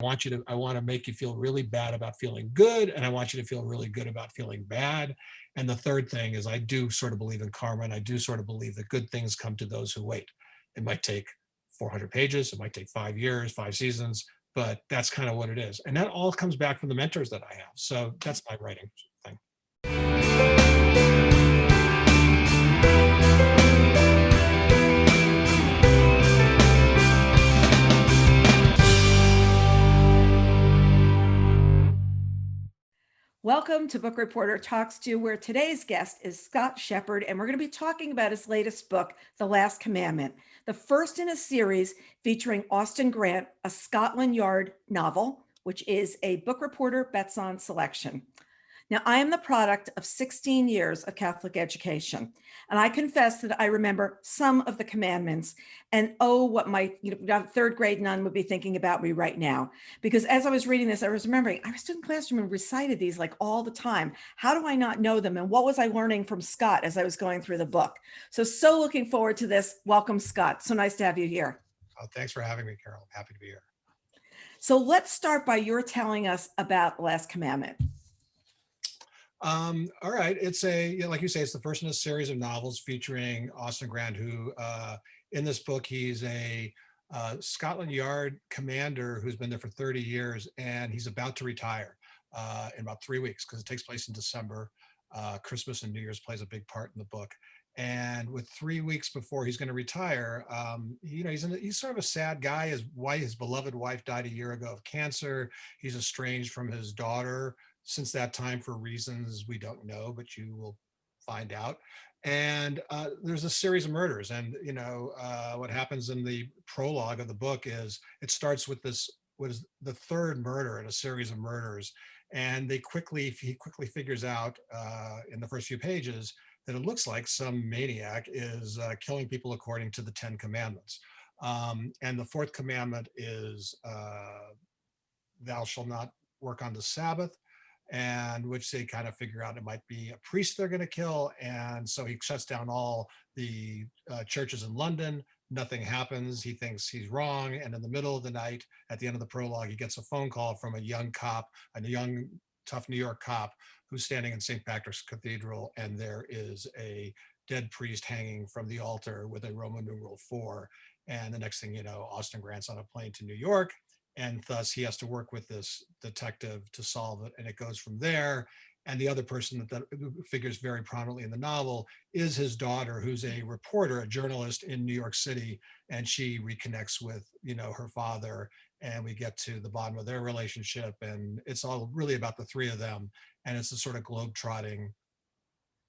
I want to make you feel really bad about feeling good, and I want you to feel really good about feeling bad. And the third thing is I do sort of believe in karma, and I do sort of believe that good things come to those who wait. It might take 400 pages, it might take 5 years, 5 seasons, but that's kind of what it is. And that all comes back from the mentors that I have. So that's my writing thing. Welcome to Book Reporter Talks To, where today's guest is Scott Shepherd, and we're going to be talking about his latest book, The Last Commandment, the first in a series featuring Austen Grant, a Scotland Yard novel, which is a Book Reporter Betson selection. Now, I am the product of 16 years of Catholic education, and I confess that I remember some of the commandments, and oh, what my third grade nun would be thinking about me right now. Because as I was reading this, I was remembering I stood in classroom and recited these like all the time. How do I not know them? And what was I learning from Scott as I was going through the book? So looking forward to this. Welcome, Scott. So nice to have you here. Oh, thanks for having me, Carol. Happy to be here. So let's start by your telling us about Last Commandment. All right. It's like you say, it's the first in a series of novels featuring Austen Grant, who in this book, he's a Scotland Yard commander who's been there for 30 years, and he's about to retire in about 3 weeks because it takes place in December. Christmas and New Year's plays a big part in the book. And with 3 weeks before he's going to retire, he's sort of a sad guy. His beloved wife died a year ago of cancer. He's estranged from his daughter since that time for reasons we don't know, but you will find out. And there's a series of murders. And, what happens in the prologue of the book is it starts with what is the third murder in a series of murders. And he quickly figures out in the first few pages that it looks like some maniac is killing people according to the 10 Commandments. And the fourth commandment is thou shalt not work on the Sabbath. And which they kind of figure out it might be a priest they're going to kill. And so he shuts down all the churches in London. Nothing happens. He thinks he's wrong. And in the middle of the night, at the end of the prologue, he gets a phone call from a young cop, a young, tough New York cop who's standing in St. Patrick's Cathedral. And there is a dead priest hanging from the altar with a Roman numeral 4. And the next thing you know, Austen Grant's on a plane to New York. And thus he has to work with this detective to solve it. And it goes from there. And the other person that figures very prominently in the novel is his daughter, who's a reporter, a journalist in New York City. And she reconnects with, her father. And we get to the bottom of their relationship. And it's all really about the three of them. And it's a sort of globe-trotting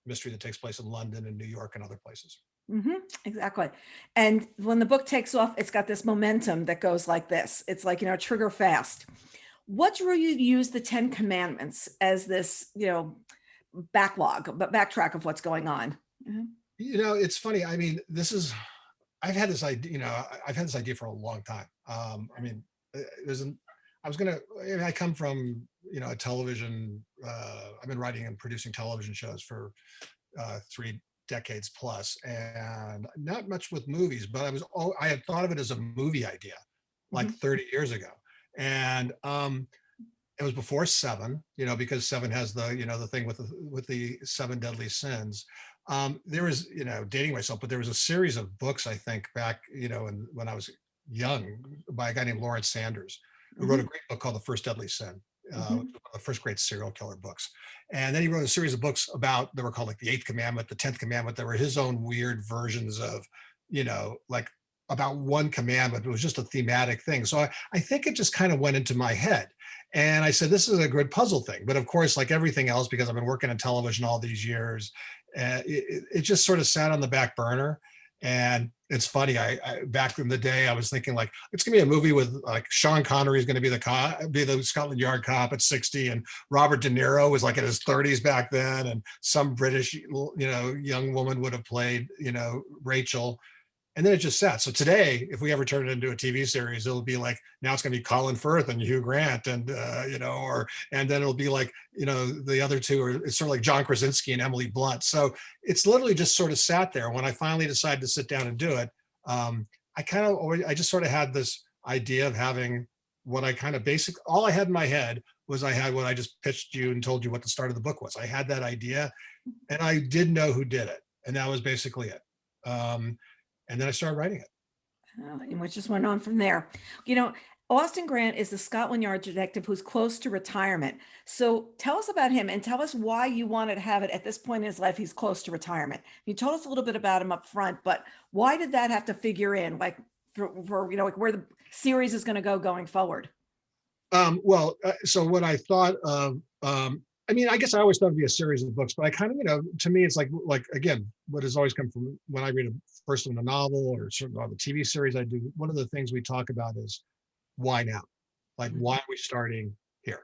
mystery that takes place in London and New York and other places. Mm-hmm, exactly. And when the book takes off, it's got this momentum that goes like this. It's like, trigger fast. What drew you to use the 10 Commandments as this, backtrack of what's going on? Mm-hmm. It's funny. I mean, I've had this idea for a long time. I come from, a television, I've been writing and producing television shows for 3 decades plus, and not much with movies, but I had thought of it as a movie idea like 30 years ago. And it was before Seven, because Seven has the thing with the 7 deadly sins. There was, dating myself, but there was a series of books, I think back, when I was young, by a guy named Lawrence Sanders, who wrote a great book called The First Deadly Sin. One of the first great serial killer books. And then he wrote a series of books that were called like the 8th Commandment, the 10th Commandment, that were his own weird versions of, like about one commandment. It was just a thematic thing. So I think it just kind of went into my head. And I said, this is a good puzzle thing. But of course, like everything else, because I've been working in television all these years, it just sort of sat on the back burner. And it's funny, I back in the day, I was thinking like, it's gonna be a movie with like Sean Connery is gonna be the Scotland Yard cop at 60, and Robert De Niro was like in his 30s back then, and some British, young woman would have played, Rachel. And then it just sat. So today, if we ever turn it into a TV series, it'll be like, now it's going to be Colin Firth and Hugh Grant, and and then it'll be like, the other two are, it's sort of like John Krasinski and Emily Blunt. So it's literally just sort of sat there. When I finally decided to sit down and do it, I just sort of had this idea of having what I kind of all I had in my head was I had what I just pitched you and told you what the start of the book was. I had that idea and I did know who did it. And that was basically it. And then I started writing it. And which just went on from there. You know, Austin Grant is the Scotland Yard detective who's close to retirement. So tell us about him and tell us why you wanted to have it at this point in his life. He's close to retirement. You told us a little bit about him up front, but why did that have to figure in, like for like where the series is going to go going forward? So what I thought of, I mean, I guess I always thought it'd be a series of books, but I kind of, to me, it's like again, what has always come from when I read a first one, a novel or certainly on the TV series I do, one of the things we talk about is why now? Like, why are we starting here?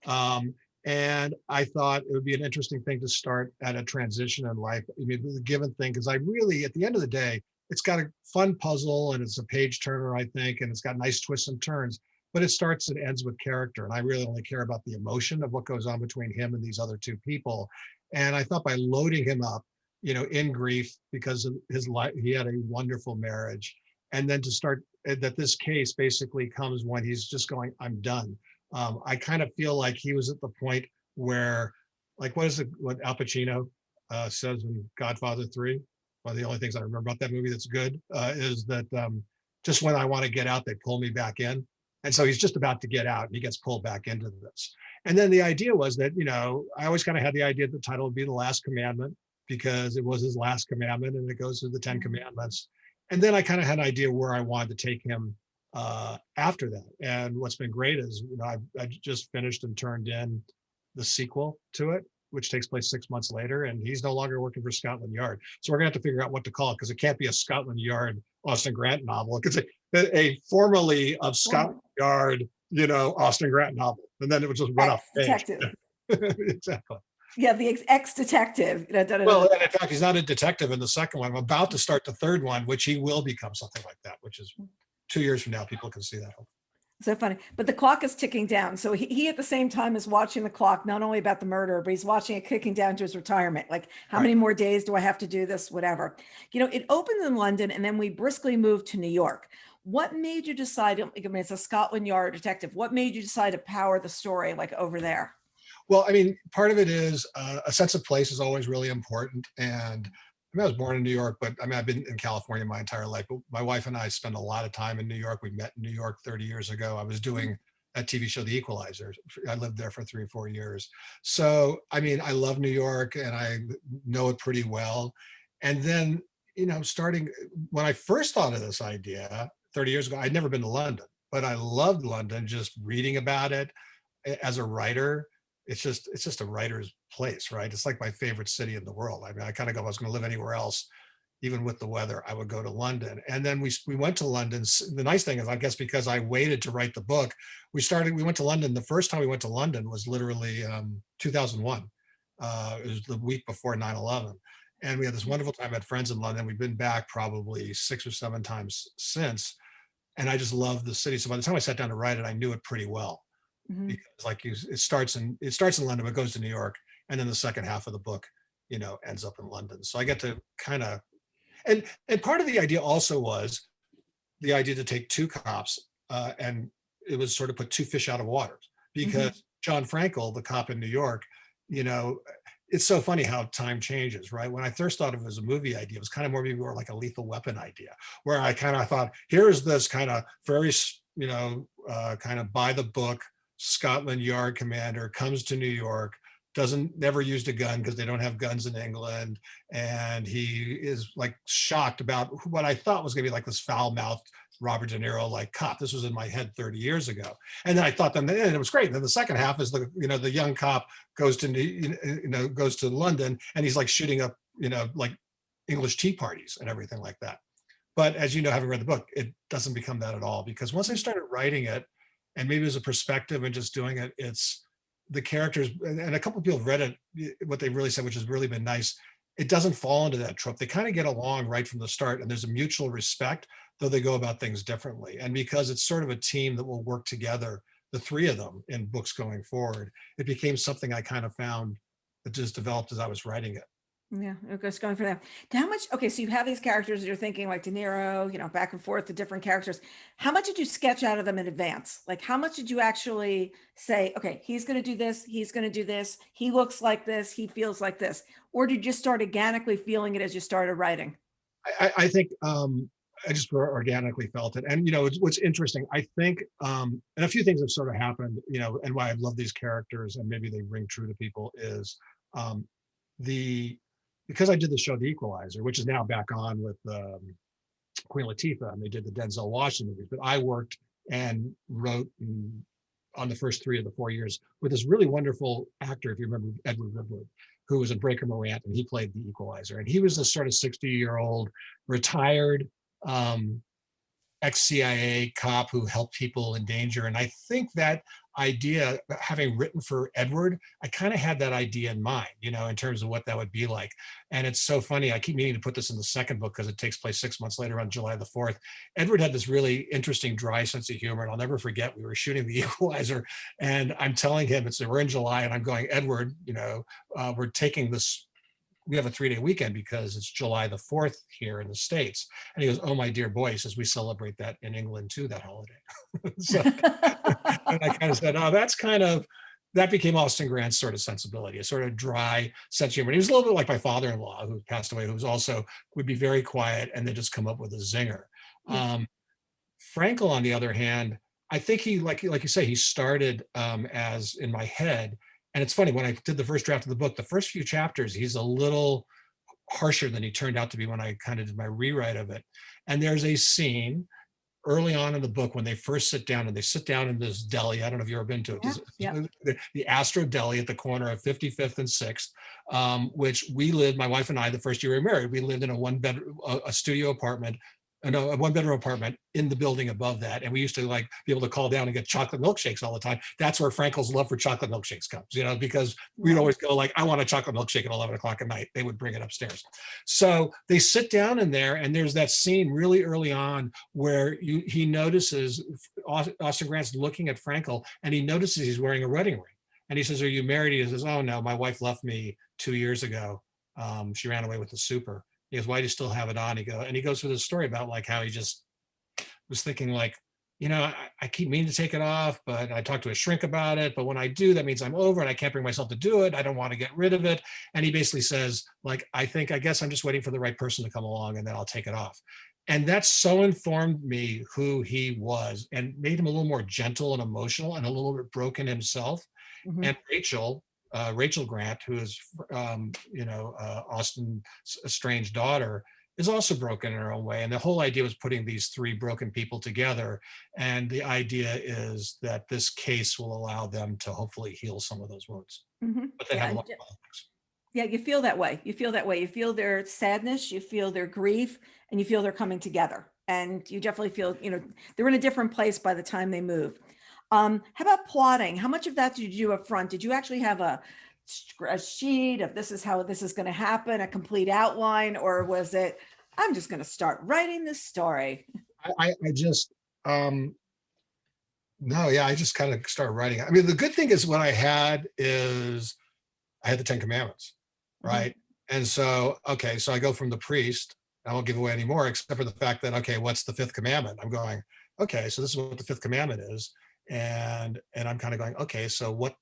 And I thought it would be an interesting thing to start at a transition in life. I mean, the given thing, because I really, at the end of the day, it's got a fun puzzle and it's a page turner, I think, and it's got nice twists and turns, but it starts and ends with character. And I really only care about the emotion of what goes on between him and these other two people. And I thought by loading him up, in grief because of his life, he had a wonderful marriage. And then to start that this case basically comes when he's just going, I'm done. I kind of feel like he was at the point where, like, what Al Pacino says in Godfather 3? One of the only things I remember about that movie that's good is that just when I want to get out, they pull me back in. And so he's just about to get out and he gets pulled back into this. And then the idea was that, I always kind of had the idea that the title would be The Last Commandment because it was his last commandment and it goes through the 10 commandments. And then I kind of had an idea where I wanted to take him after that. And what's been great is, I just finished and turned in the sequel to it, which takes place 6 months later. And he's no longer working for Scotland Yard. So we're gonna have to figure out what to call it because it can't be a Scotland Yard Austin Grant novel. It's a formerly of Scotland Yard, Austin Grant novel. And then it would just run off page. Detective. Exactly. Yeah, the ex-detective. Well, and in fact, he's not a detective in the second one. I'm about to start the third one, which he will become something like that, which is 2 years from now, people can see that. So funny. But the clock is ticking down. So he at the same time is watching the clock, not only about the murder, but he's watching it kicking down to his retirement. Like, how many more days do I have to do this? Whatever. It opens in London and then we briskly move to New York. What made you decide, I mean, it's a Scotland Yard detective. What made you decide to power the story like over there? Well, I mean, part of it is a sense of place is always really important. And I mean, I was born in New York, but I mean, I've been in California my entire life. But my wife and I spent a lot of time in New York. We met in New York 30 years ago. I was doing a TV show, The Equalizer. I lived there for 3 or 4 years. So, I mean, I love New York and I know it pretty well. And then, starting when I first thought of this idea 30 years ago, I'd never been to London, but I loved London, just reading about it as a writer. It's just a writer's place, right? It's like my favorite city in the world. I mean, I kind of go, if I was going to live anywhere else, even with the weather, I would go to London. And then we went to London. The nice thing is, I guess, because I waited to write the book, we went to London. The first time we went to London was literally 2001. It was the week before 9/11. And we had this wonderful time. I had friends in London. We've been back probably 6 or 7 times since. And I just love the city. So by the time I sat down to write it, I knew it pretty well. Because it starts in London, but goes to New York, and then the second half of the book, ends up in London. So I get to kind of, and part of the idea also was the idea to take 2 cops, and it was sort of put 2 fish out of water because John Frankel, the cop in New York, it's so funny how time changes, right? When I first thought of it as a movie idea, it was kind of more like a Lethal Weapon idea, where I kind of thought, here's this kind of very, kind of by the book Scotland Yard commander comes to New York, never used a gun because they don't have guns in England. And he is like shocked about what I thought was going to be like this foul-mouthed Robert De Niro like cop. This was in my head 30 years ago. And then I thought and it was great. And then the second half is the young cop goes to London and he's like shooting up, like English tea parties and everything like that. But as you know, having read the book, it doesn't become that at all, because once I started writing it, and maybe as a perspective and just doing it, it's the characters, and a couple of people have read it, what they really said, which has really been nice. It doesn't fall into that trope. They kind of get along right from the start, and there's a mutual respect, though they go about things differently. And because it's sort of a team that will work together, the 3 of them in books going forward, it became something I kind of found that just developed as I was writing it. Yeah, it goes going for them. How much? Okay, so you have these characters. You're thinking like De Niro, back and forth to different characters. How much did you sketch out of them in advance? Like, how much did you actually say, okay, he's going to do this, he's going to do this, he looks like this, he feels like this, or did you just start organically feeling it as you started writing? I think I just organically felt it. And what's interesting, I think, and a few things have sort of happened, and why I love these characters and maybe they ring true to people is um, the because I did the show The Equalizer, which is now back on with Queen Latifah, and they did the Denzel Washington movies. But I worked and wrote on the first 3 of the 4 years with this really wonderful actor, if you remember Edward Woodward, who was in Breaker Morant, and he played the Equalizer. And he was this sort of 60-year-old retired ex-CIA cop who helped people in danger. And I think that idea, having written for Edward, I kind of had that idea in mind, in terms of what that would be like. And it's so funny. I keep meaning to put this in the second book because it takes place 6 months later on July the 4th. Edward had this really interesting, dry sense of humor. And I'll never forget, we were shooting The Equalizer, and I'm telling him, we're in July, and I'm going, Edward, we're taking this, we have a 3-day weekend because it's July the 4th here in the States. And he goes, oh, my dear boy, he says, we celebrate that in England too, that holiday. So, and I kind of said, oh, that became Austin Grant's sort of sensibility, a sort of dry sense of humor. And he was a little bit like my father-in-law who passed away, who was also, would be very quiet and then just come up with a zinger. Yeah. Frankel, on the other hand, I think he, like you say, he started as in my head. And it's funny, when I did the first draft of the book, the first few chapters, he's a little harsher than he turned out to be when I kind of did my rewrite of it. And there's a scene early on in the book when they first sit down, and they sit down in this deli. I don't know if you've ever been to it. Yeah. Yeah. The Astro Deli at the corner of 55th and 6th, which we lived, my wife and I, the first year we were married, we lived in a one-bedroom, a studio apartment, no, a one-bedroom apartment in the building above that. And we used to like be able to call down and get chocolate milkshakes all the time. That's where Frankel's love for chocolate milkshakes comes, because we'd always go like, I want a chocolate milkshake at 11 o'clock at night. They would bring it upstairs. So they sit down in there, and there's that scene really early on where he notices Austin Grant's looking at Frankel, and he notices he's wearing a wedding ring. And he says, are you married? He says, oh no, my wife left me 2 years ago. She ran away with the super. He goes, why do you still have it on? He goes through this story about like how he just was thinking like, I keep meaning to take it off, but I talked to a shrink about it. But when I do, that means I'm over and I can't bring myself to do it. I don't want to get rid of it. And he basically says, like, I guess I'm just waiting for the right person to come along and then I'll take it off. And that so informed me who he was and made him a little more gentle and emotional and a little bit broken himself. Mhm. And Rachel Grant, who is, Austin's estranged daughter, is also broken in her own way. And the whole idea was putting these three broken people together. And the idea is that this case will allow them to hopefully heal some of those wounds. Mhm. But they Yeah. have a lot of other things. Yeah, you feel that way. You feel that way. You feel their sadness, you feel their grief, and you feel they're coming together. And you definitely feel, they're in a different place by the time they move. How about plotting? How much of that did you do up front? Did you actually have a sheet of this is how this is going to happen, a complete outline, or was it, I'm just going to start writing this story? I just, no, yeah, I just kind of started writing. I mean, the good thing is what I had is I had the 10 Commandments, Mhm. right? And so, okay, so I go from the priest, I won't give away any more, except for the fact that, okay, what's the fifth commandment? I'm going, okay, so this is what the fifth commandment is. And I'm kind of going, okay, so what,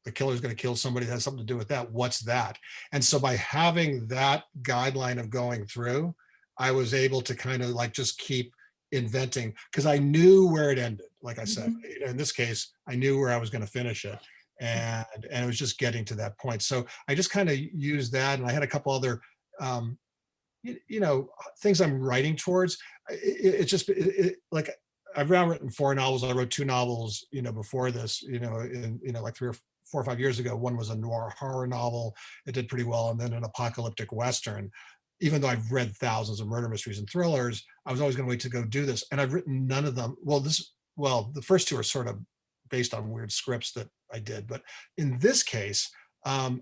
the killer's going to kill somebody that has something to do with that. What's that? And so by having that guideline of going through, I was able to kind of like just keep inventing because I knew where it ended. Like I said, Mhm. in this case, I knew where I was going to finish it. And it was just getting to that point. So I just kind of used that. And I had a couple other, um, things I'm writing towards. It's just like I've now written 4 novels. I wrote 2 novels, before this, like 3 or 4 or 5 years ago. One was a noir horror novel. It did pretty well. And then an apocalyptic Western. Even though I've read thousands of murder mysteries and thrillers, I was always going to wait to go do this. And I've written none of them. The first two are sort of based on weird scripts that I did. But in this case, I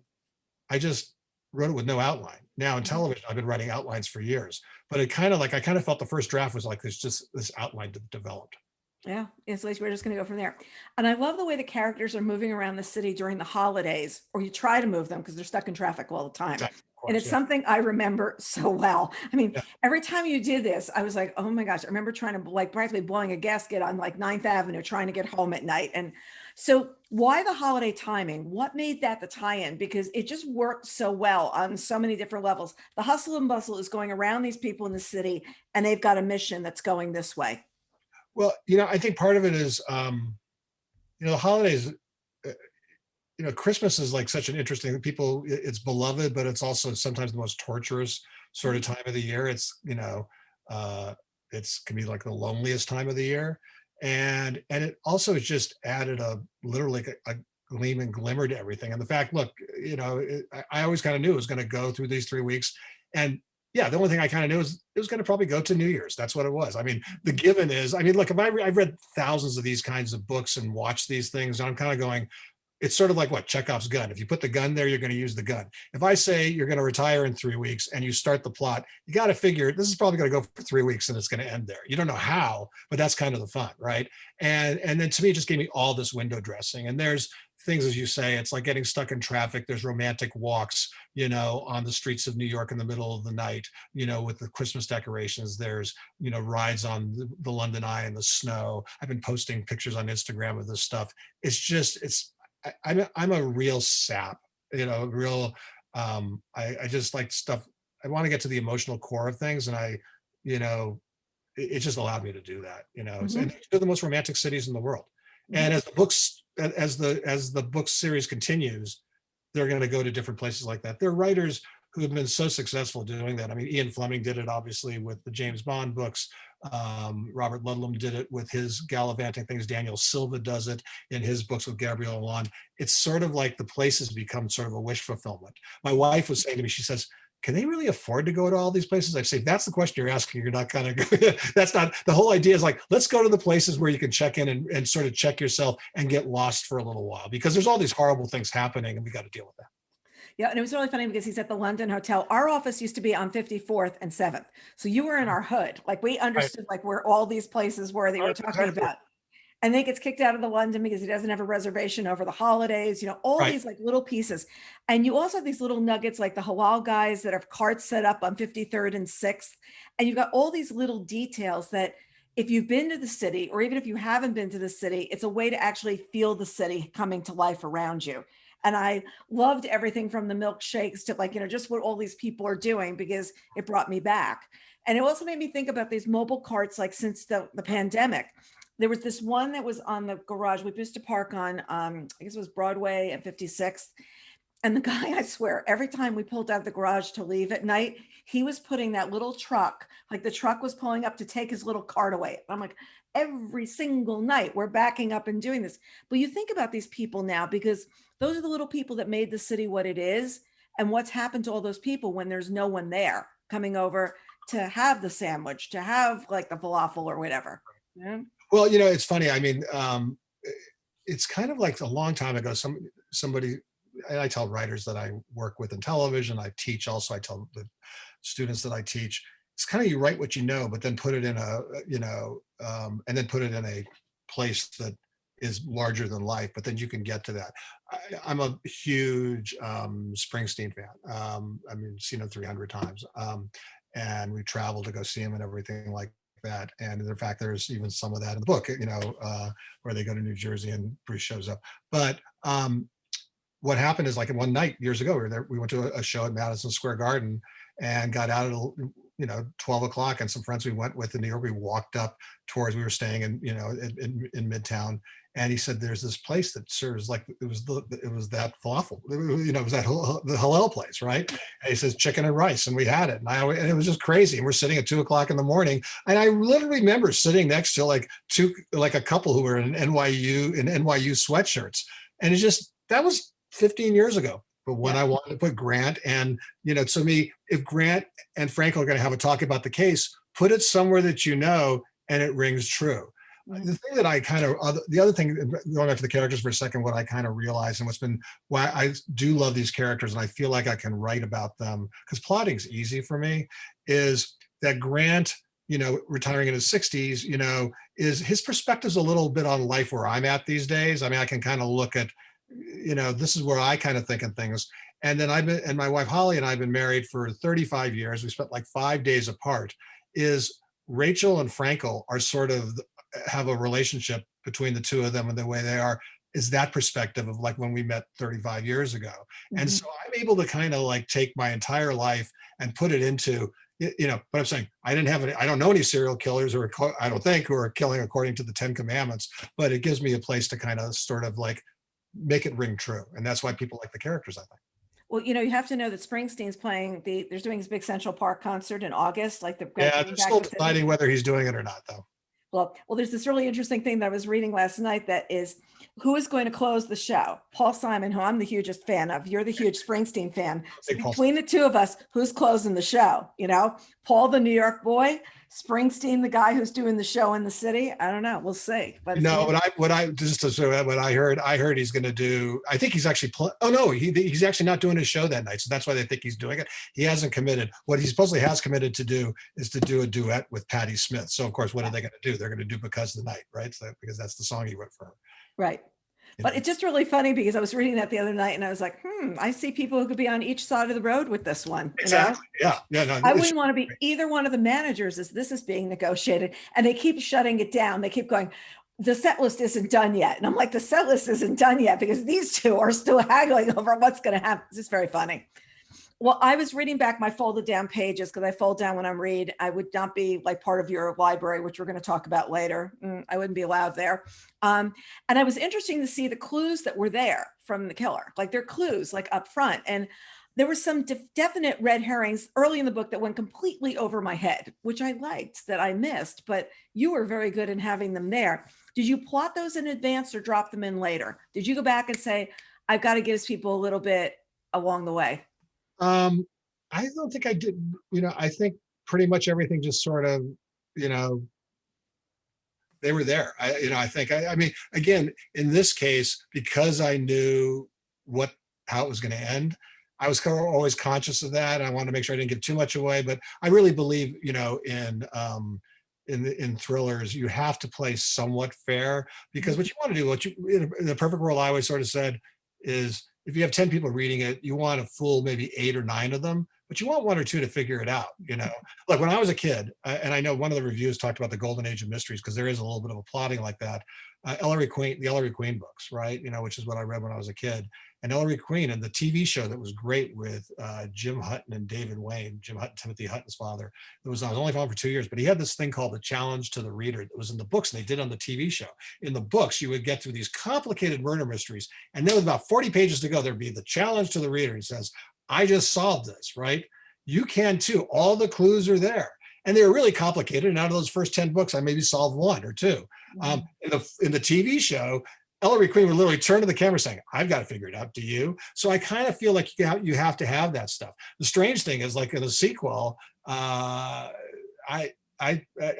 just wrote it with no outline. Now in Mhm. television, I've been writing outlines for years, but I kind of felt the first draft was like there's just this outline that developed. Yeah, it's like we're just going to go from there. And I love the way the characters are moving around the city during the holidays, or you try to move them because they're stuck in traffic all the time. Exactly. And course. it's Yeah. something I remember so well. I mean, Yeah. every time you did this, I was like, oh my gosh, I remember trying to like practically blowing a gasket on like Ninth Avenue, trying to get home at night. And so why the holiday timing? What made that the tie-in? Because it just worked so well on so many different levels. The hustle and bustle is going around these people in the city, and they've got a mission that's going this way. Well, I think part of it is, the holidays, Christmas is like such an interesting people. It's beloved, but it's also sometimes the most torturous sort of time of the year. Uh, it's can be like the loneliest time of the year, and it also has just added a literally a gleam and glimmer to everything. And the fact, look, I always kind of knew it was going to go through these 3 weeks, and yeah, the only thing I kind of knew is it was going to probably go to New Year's. That's what it was. I mean, the given is, I mean, look, if I've read thousands of these kinds of books and watched these things, and I'm kind of going, it's sort of like what Chekhov's gun. If you put the gun there, you're going to use the gun. If I say you're going to retire in 3 weeks and you start the plot, you got to figure this is probably going to go for 3 weeks and it's going to end there. You don't know how, but that's kind of the fun, right? And then to me, it just gave me all this window dressing. And there's things, as you say, it's like getting stuck in traffic. There's romantic walks, on the streets of New York in the middle of the night, with the Christmas decorations. There's, rides on the London Eye in the snow. I've been posting pictures on Instagram of this stuff. I'm a real sap, real. I just like stuff. I want to get to the emotional core of things, and you know, it just allowed me to do that. And Mhm, they're the most romantic cities in the world. And mhm. as the book series continues, they're going to go to different places like that. There are writers who have been so successful doing that. I mean, Ian Fleming did it obviously with the James Bond books. Robert Ludlum did it with his gallivanting things. Daniel Silva does it in his books with Gabrielle Allon. It's sort of like the places become sort of a wish fulfillment. My wife was saying to me, she says, can they really afford to go to all these places? I say, if that's the question you're asking, you're not kind of go. That's not the whole idea. Is like, let's go to the places where you can check in and sort of check yourself and get lost for a little while, because there's all these horrible things happening and we got to deal with that. Yeah, and it was really funny because he's at the London Hotel. Our office used to be on 54th and 7th. So you were in our hood. Like we Right. understood like where all these places were that you were talking Exactly. about. And then he gets kicked out of the London because he doesn't have a reservation over the holidays, all Right. these like little pieces. And you also have these little nuggets like the halal guys that have carts set up on 53rd and 6th. And you've got all these little details that if you've been to the city, or even if you haven't been to the city, it's a way to actually feel the city coming to life around you. And I loved everything from the milkshakes to like, just what all these people are doing because it brought me back. And it also made me think about these mobile carts, like since the pandemic. There was this one that was on the garage. We used to park on, I guess it was Broadway and 56th. And the guy, I swear, every time we pulled out of the garage to leave at night, he was putting that little truck, like the truck was pulling up to take his little cart away. I'm like, every single night we're backing up and doing this. But you think about these people now, because those are the little people that made the city what it is. And what's happened to all those people when there's no one there coming over to have the sandwich, to have like the falafel or whatever. Yeah. Well, it's funny. I mean, it's kind of like a long time ago. Somebody, and I tell writers that I work with in television. I teach also. I tell the students that I teach. It's kind of you write what you know, but then put it in and then put it in a place that is larger than life. But then you can get to that. I'm a huge Springsteen fan. I mean, seen him 300 times, and we traveled to go see him and everything like that. And in fact, there's even some of that in the book, where they go to New Jersey and Bruce shows up. But what happened is like one night years ago, we went to a show at Madison Square Garden and got out at 12 o'clock, and some friends we went with in New York, we walked up towards, we were staying in Midtown. And he said, there's this place that serves like, it was that falafel, it was the halal place. Right. And he says chicken and rice. And we had it. And it was just crazy. And we're sitting at 2 o'clock in the morning. And I literally remember sitting next to like a couple who were in NYU sweatshirts. And that was 15 years ago. But when Yeah. I wanted to put Grant and, to me, if Grant and Frankel are going to have a talk about the case, put it somewhere that and it rings true. Mhm. The thing that the other thing, going back to the characters for a second, what I kind of realized and why I do love these characters and I feel like I can write about them, because plotting's easy for me, is that Grant, retiring in his 60s, is his perspective's a little bit on life where I'm at these days. I mean, I can kind of look at, this is where I kind of think of things. And then and my wife Holly and I have been married for 35 years. We spent like 5 days apart. Is Rachel and Frankel are sort of have a relationship between the two of them and the way they are is that perspective of like when we met 35 years ago. And Mhm. so I'm able to kind of like take my entire life and put it into, but I'm saying I don't know any serial killers or I don't think who are killing according to the 10 commandments, but it gives me a place to kind of sort of like make it ring true. And that's why people like the characters, I think. Well, you have to know that Springsteen's playing they're doing his big Central Park concert in August, like they're Yeah, bringing they're back still the city. deciding whether he's doing it or not, though. Well, there's this really interesting thing that I was reading last night that is who is going to close the show? Paul Simon, who I'm the hugest fan of. You're the huge Springsteen fan. So Big Paul. between the two of us, who's closing the show? Paul, the New York boy, Springsteen, the guy who's doing the show in the city. I don't know. We'll see. But it's No, I heard he's going to do. I think he's actually. Oh no, he's actually not doing his show that night. So that's why they think he's doing it. He hasn't committed. What he supposedly has committed to do is to do a duet with Patti Smith. So of course, what are they going to do? They're going to do "Because of the Night," right? So, because that's the song he wrote for her. right. You But know? it's just really funny because I was reading that the other night and I was like, I see people who could be on each side of the road with this one. Exactly. Yeah. Yeah. No, I wouldn't want to be either one of the managers as this is being negotiated. And they keep shutting it down. They keep going, the set list isn't done yet. And I'm like, the set list isn't done yet because these two are still haggling over what's going to happen. It's just very funny. Well, I was reading back my folded down pages because I fold down when I'm read. I would not be like part of your library, which we're going to talk about later. I wouldn't be allowed there. And I was interesting to see the clues that were there from the killer. Like they're clues like up front. And there were some definite red herrings early in the book that went completely over my head, which I liked that I missed, but you were very good in having them there. Did you plot those in advance or drop them in later? Did you go back and say, I've got to give people a little bit along the way? Um, I don't think I did. I think pretty much everything just sort of, you know, they were there. I think. I mean, again, in this case, because I knew how it was going to end, I was kind of always conscious of that. I wanted to make sure I didn't give too much away. But I really believe, in thrillers, you have to play somewhat fair because what you want to do, in the perfect world, I always sort of said is if you have 10 people reading it, you want to fool maybe 8 or 9 of them, but you want 1 or 2 to figure it out. Like when I was a kid, and I know one of the reviews talked about the golden age of mysteries because there is a little bit of a plotting like that. The Ellery Queen books, right? Which is what I read when I was a kid. And Ellery Queen and the TV show that was great with Jim Hutton and David Wayne, Jim Hutton, Timothy Hutton's father. I was only found for 2 years, but he had this thing called the Challenge to the Reader that was in the books and they did on the TV show. In the books, you would get through these complicated murder mysteries. And then with about 40 pages to go, there'd be the Challenge to the Reader. He says, I just solved this, right? You can too. All the clues are there. And they were really complicated. And out of those first 10 books, I maybe solved 1 or 2. In the TV show, Ellery Queen would literally turn to the camera saying, I've got to figure it out. Do you? So I kind of feel like you have to have that stuff. The strange thing is like in the sequel, I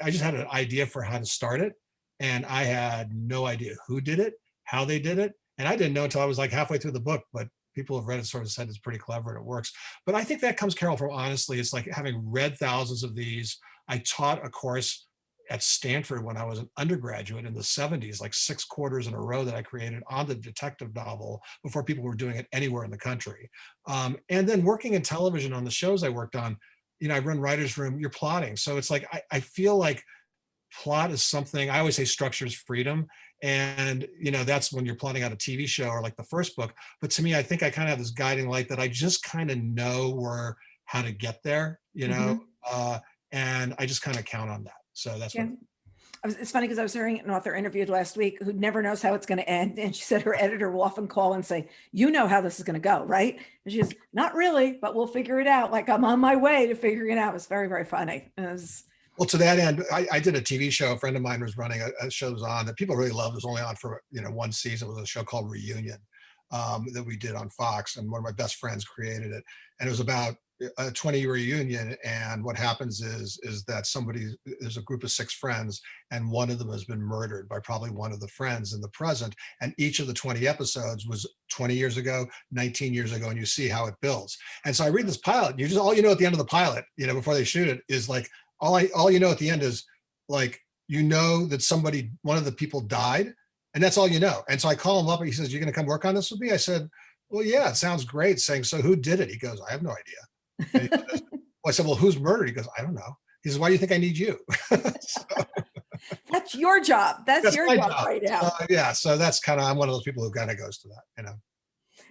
just had an idea for how to start it. And I had no idea who did it, how they did it. And I didn't know until I was like halfway through the book, but people have read it sort of said it's pretty clever and it works. But I think that comes, Carol, from honestly, it's like having read thousands of these. I taught a course at Stanford when I was an undergraduate in the 70s, like 6 quarters in a row that I created on the detective novel before people were doing it anywhere in the country. And then working in television on the shows I worked on, I run writer's room, you're plotting. So it's like, I feel like plot is something, I always say structure is freedom. And, that's when you're plotting out a TV show or like the first book. But to me, I think I kind of have this guiding light that I just kind of know how to get there, and I just kind of count on that. So that's what. It's funny because I was hearing an author interviewed last week who never knows how it's going to end. And she said her editor will often call and say, you know how this is going to go, right? And she's not really, but we'll figure it out. Like I'm on my way to figuring it out. It was very, very funny. Well, to that end, I did a TV show. A friend of mine was running a show on that people really loved. It was only on for 1 season. It was a show called Reunion that we did on Fox, and one of my best friends created it. And it was about a 20-year reunion. And what happens is that there's a group of 6 friends, and one of them has been murdered by probably one of the friends in the present. And each of the 20 episodes was 20 years ago, 19 years ago, and you see how it builds. And so I read this pilot. And all you know at the end of the pilot, before they shoot it, is like all you know at the end is like that one of the people died, and that's all you know. And so I call him up and he says, "You're going to come work on this with me?" I said, well, yeah, it sounds great. Saying, so who did it? He goes, I have no idea. And he says, well, I said, well, who's murdered? He goes, I don't know. He says, why do you think I need you? So That's your job. That's that's your my job job. right So, now. yeah, so that's kind of, I'm one of those people who kind of goes to that, you know.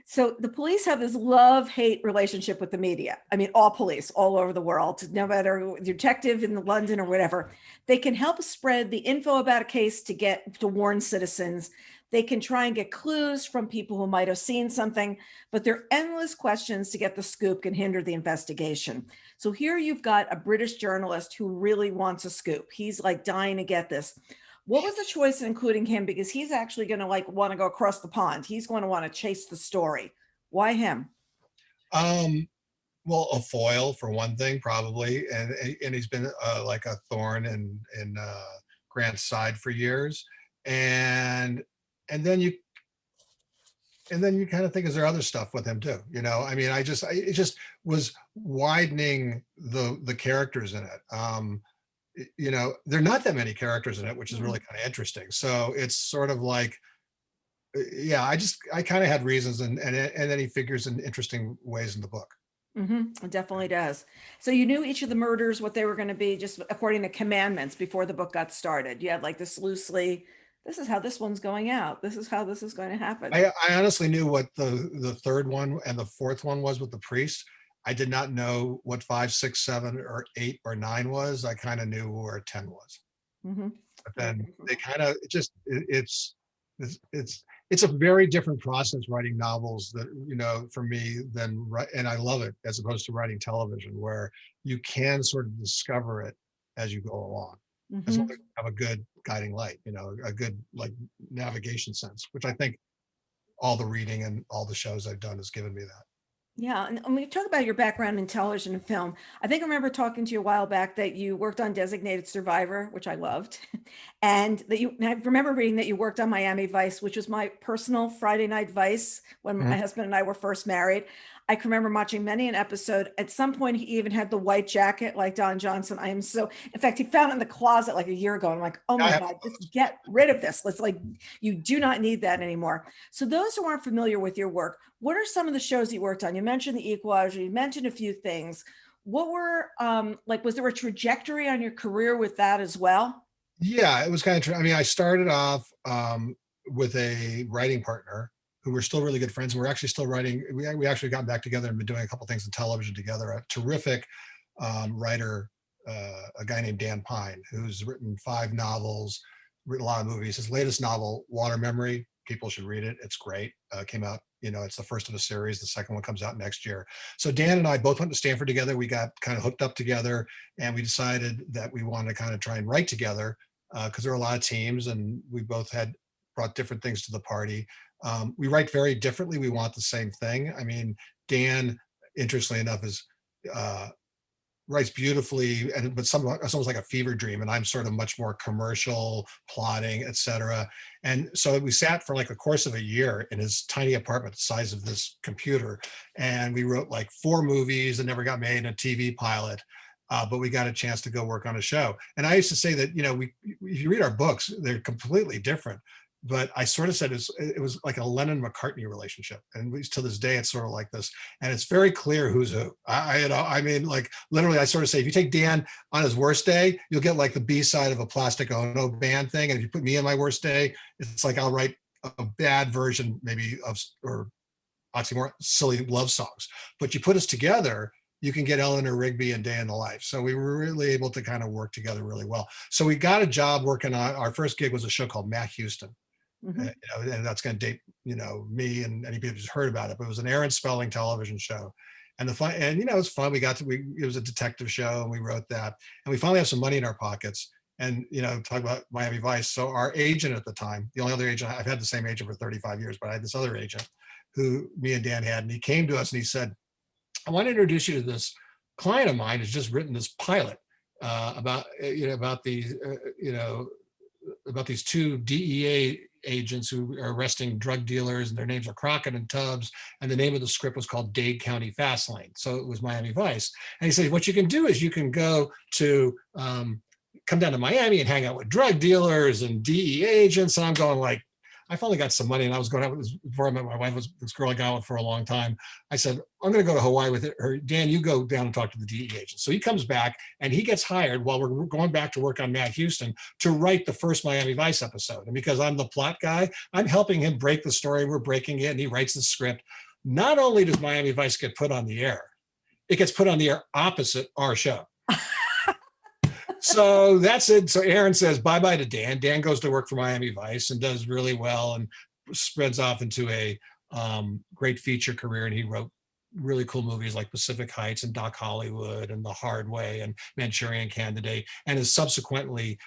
So the police have this love-hate relationship with the media. I mean, all police all over the world, no matter detective in London or whatever, they can help spread the info about a case to warn citizens. They can try and get clues from people who might have seen something, but their endless questions to get the scoop can hinder the investigation. So here you've got a British journalist who really wants a scoop. He's like dying to get this. What was the choice in including him? Because he's actually going to like want to go across the pond. He's going to want to chase the story. Why him? Um, well, a foil for one thing, probably, and he's been like a thorn in Grant's side for years, and and then you and then you kind of think, is there other stuff with him too? You know, I mean, it just was widening the characters in it. You know, there are not that many characters in it, which is really kind of interesting. So it's sort of like, yeah, I kind of had reasons, and then he figures in interesting ways in the book. It definitely does. So you knew each of the murders, what they were going to be, just according to commandments before the book got started. You had like this loosely, this is how this one's going out. This is how this is going to happen. I honestly knew what the third one and the fourth one was with the priest. I did not know what 5, 6, 7, or 8 or 9 was. I kind of knew where 10 was. Mm-hmm. But then they kind of it's a very different process writing novels, that, you know, for me, and I love it, as opposed to writing television, where you can sort of discover it as you go along, as long Mm-hmm. as you have a good guiding light, you know, a good like navigation sense, which I think all the reading and all the shows I've done has given me that. Yeah, and when you talk about your background in television and film, I think I remember talking to you a while back that you worked on Designated Survivor, which I loved, and I remember reading that you worked on Miami Vice, which was my personal Friday night vice when my Mhm. husband and I were first married. I can remember watching many an episode. At some point, he even had the white jacket like Don Johnson. I am so, in fact, he found it in the closet like a year ago. I'm like, oh I my have, God, just get rid of this. Let's like, you do not need that anymore. So those who aren't familiar with your work, what are some of the shows you worked on? You mentioned The Equalizer, you mentioned a few things. What were like, was there a trajectory on your career with that as well? yeah, it was kind of true. I mean, I started off with a writing partner who we're still really good friends. And we're actually still writing. We actually got back together and been doing a couple things in television together. A terrific writer, a guy named Dan Pine, who's written 5 novels, written a lot of movies. His latest novel, Water Memory, people should read it. It's great. Came out, you know, it's the first of a series. The second one comes out next year. So Dan and I both went to Stanford together. We got kind of hooked up together, and we decided that we wanted to kind of try and write together, because there are a lot of teams, and we both had brought different things to the party. We write very differently. We want the same thing. I mean, Dan, interestingly enough, is uh, writes beautifully, but it's almost like a fever dream, and I'm sort of much more commercial, plotting, etc. And so we sat for like a course of a year in his tiny apartment, the size of this computer, and we wrote like 4 movies that never got made, and a TV pilot. But we got a chance to go work on a show. And I used to say that, you know, if you read our books, they're completely different. But I sort of said it was like a Lennon McCartney relationship, and at least to this day, it's sort of like this. And it's very clear who's who. You know, I mean, like literally, I sort of say, if you take Dan on his worst day, you'll get like the B side of a Plastic Ono band thing, and if you put me on my worst day, it's like I'll write a bad version, maybe of, or oxymoron, silly love songs. But you put us together, you can get Eleanor Rigby and Day in the Life. So we were really able to kind of work together really well. So we got a job working on, our first gig was a show called Matt Houston. Mm-hmm. You know, and that's going to date, you know, me and any people who's heard about it. But it was an Aaron Spelling television show, and the fun, and you know, it was fun. It was a detective show, and we wrote that, and we finally have some money in our pockets. And you know, talk about Miami Vice. So our agent at the time, the only other agent, I've had the same agent for 35 years, but I had this other agent who me and Dan had, and he came to us and he said, I want to introduce you to this client of mine who's just written this pilot about, you know, about these, you know, about these 2 DEA agents who are arresting drug dealers, and their names are Crockett and Tubbs, and the name of the script was called Dade County Fastlane, so it was Miami Vice. And he said, what you can do is you can go to come down to Miami and hang out with drug dealers and DEA agents. And I'm going like, I finally got some money, and I was going out with this, before I met my wife, was this girl I got with for a long time. I said, I'm going to go to Hawaii with her. Dan, you go down and talk to the DE agent. So he comes back and he gets hired while we're going back to work on Matt Houston to write the first Miami Vice episode. And because I'm the plot guy, I'm helping him break the story. We're breaking it, and he writes the script. Not only does Miami Vice get put on the air, it gets put on the air opposite our show. So that's it. So Aaron says bye-bye to Dan. Dan goes to work for Miami Vice and does really well and spreads off into a great feature career. And he wrote really cool movies like Pacific Heights and Doc Hollywood and The Hard Way and Manchurian Candidate, and has subsequently,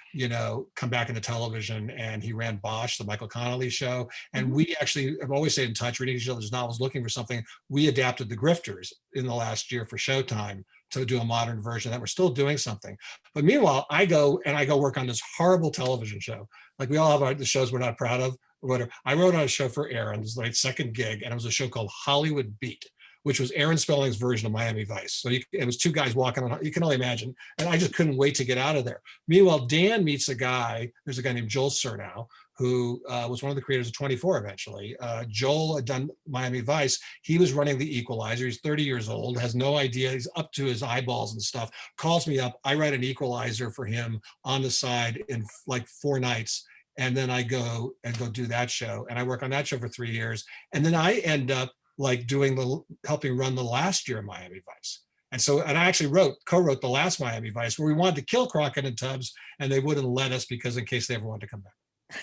come back into television. And he ran Bosch, the Michael Connelly show. And we actually have always stayed in touch, reading each other's novels, looking for something. We adapted The Grifters in the last year for Showtime to do a modern version that we're still doing something. But meanwhile, I go work on this horrible television show. Like we all have the shows we're not proud of or whatever. I wrote on a show for Aaron, this is my second gig, and it was a show called Hollywood Beat, which was Aaron Spelling's version of Miami Vice. So it was two guys walking on, you can only imagine. And I just couldn't wait to get out of there. Meanwhile, Dan meets a guy, there's a guy named Joel Surnow, who was one of the creators of 24 eventually. Joel had done Miami Vice. He was running the Equalizer. He's 30 years old, has no idea. He's up to his eyeballs and stuff. Calls me up. I write an Equalizer for him on the side in like 4 nights. And then I go do that show. And I work on that show for 3 years. And then I end up like helping run the last year of Miami Vice. And I actually co-wrote the last Miami Vice, where we wanted to kill Crockett and Tubbs, and they wouldn't let us because in case they ever wanted to come back.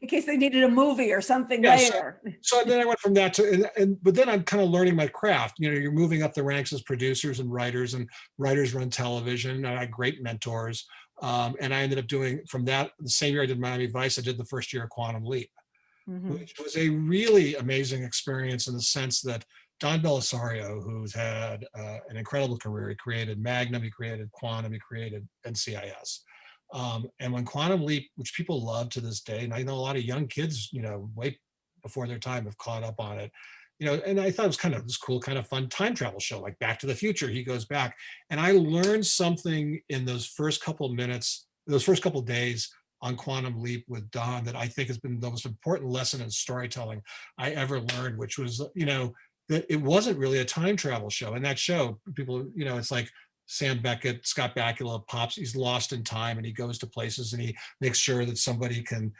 In case they needed a movie or something later. So then I went from that but then I'm kind of learning my craft. You're moving up the ranks as producers and writers run television. And I had great mentors. And I ended up doing, from that, the same year I did Miami Vice, I did the first year of Quantum Leap, which was a really amazing experience in the sense that Don Belisario, who's had an incredible career, he created Magnum, he created Quantum, he created NCIS. And when Quantum Leap, which people love to this day, and I know a lot of young kids, way before their time have caught up on it, and I thought it was kind of this cool, kind of fun time travel show, like Back to the Future. He goes back, and I learned something in those first couple minutes, those first couple days on Quantum Leap with Don that I think has been the most important lesson in storytelling I ever learned, which was, that it wasn't really a time travel show. In that show, people, it's like Sam Beckett, Scott Bakula pops, he's lost in time and he goes to places and he makes sure that somebody can,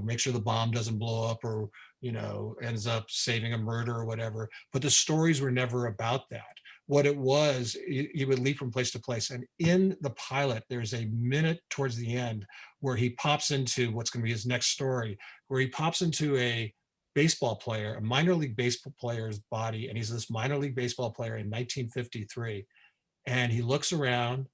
make sure the bomb doesn't blow up or, ends up saving a murder or whatever. But the stories were never about that. What it was, he would leap from place to place. And in the pilot, there's a minute towards the end where he pops into what's going to be his next story, where he pops into a baseball player, a minor league baseball player's body. And he's this minor league baseball player in 1953. And he looks around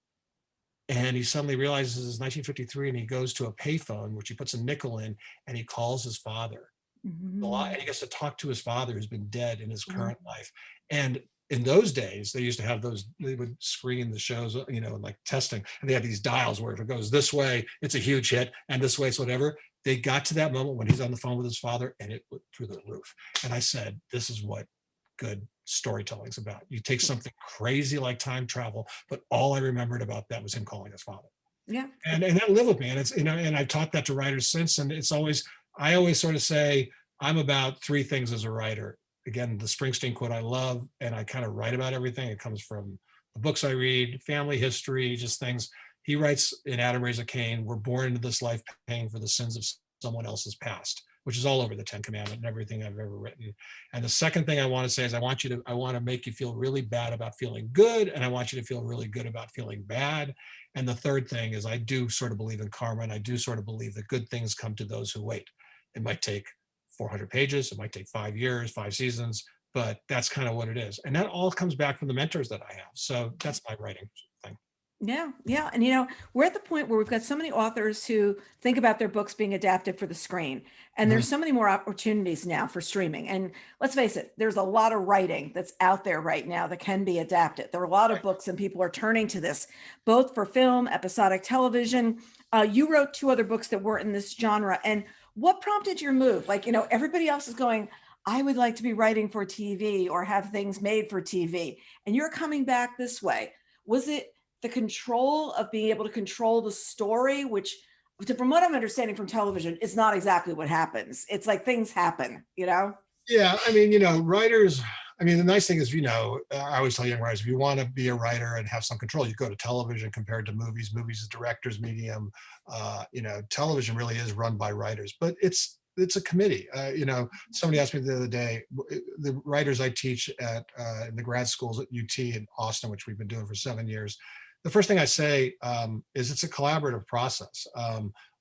and he suddenly realizes it's 1953 and he goes to a payphone, which he puts a nickel in, and he calls his father. And he gets to talk to his father who's been dead in his current life. And in those days, they used to have they would screen the shows, like testing, and they had these dials where if it goes this way, it's a huge hit, and this way it's whatever. They got to that moment when he's on the phone with his father and it went through the roof. And I said, this is what good storytelling's about. You take something crazy like time travel, but all I remembered about that was him calling his father. Yeah. And that lived with me. And it's, and I've taught that to writers since. And I always sort of say, I'm about 3 things as a writer. Again, the Springsteen quote I love, and I kind of write about everything. It comes from the books I read, family history, just things. He writes in Adam Raised a Cain, we're born into this life paying for the sins of someone else's past, which is all over the 10 Commandment and everything I've ever written. And the second thing I want to say is I want to make you feel really bad about feeling good. And I want you to feel really good about feeling bad. And the third thing is I do sort of believe in karma. And I do sort of believe that good things come to those who wait. It might take 400 pages. It might take 5 years, 5 seasons, but that's kind of what it is. And that all comes back from the mentors that I have. So that's my writing thing. Yeah. Yeah. And, we're at the point where we've got so many authors who think about their books being adapted for the screen. And there's so many more opportunities now for streaming. And let's face it, there's a lot of writing that's out there right now that can be adapted. There are a lot of books and people are turning to this, both for film, episodic television. You wrote 2 other books that were in this genre. And what prompted your move? Like, everybody else is going, I would like to be writing for TV or have things made for TV. And you're coming back this way. Was it the control of being able to control the story, which from what I'm understanding from television, it's not exactly what happens. It's like things happen, you know? Yeah, I mean, writers. I mean, the nice thing is, I always tell young writers, if you want to be a writer and have some control, you go to television compared to movies. Movies is director's medium. Television really is run by writers, but it's a committee. Somebody asked me the other day, the writers I teach at in the grad schools at UT in Austin, which we've been doing for 7 years. The first thing I say is it's a collaborative process.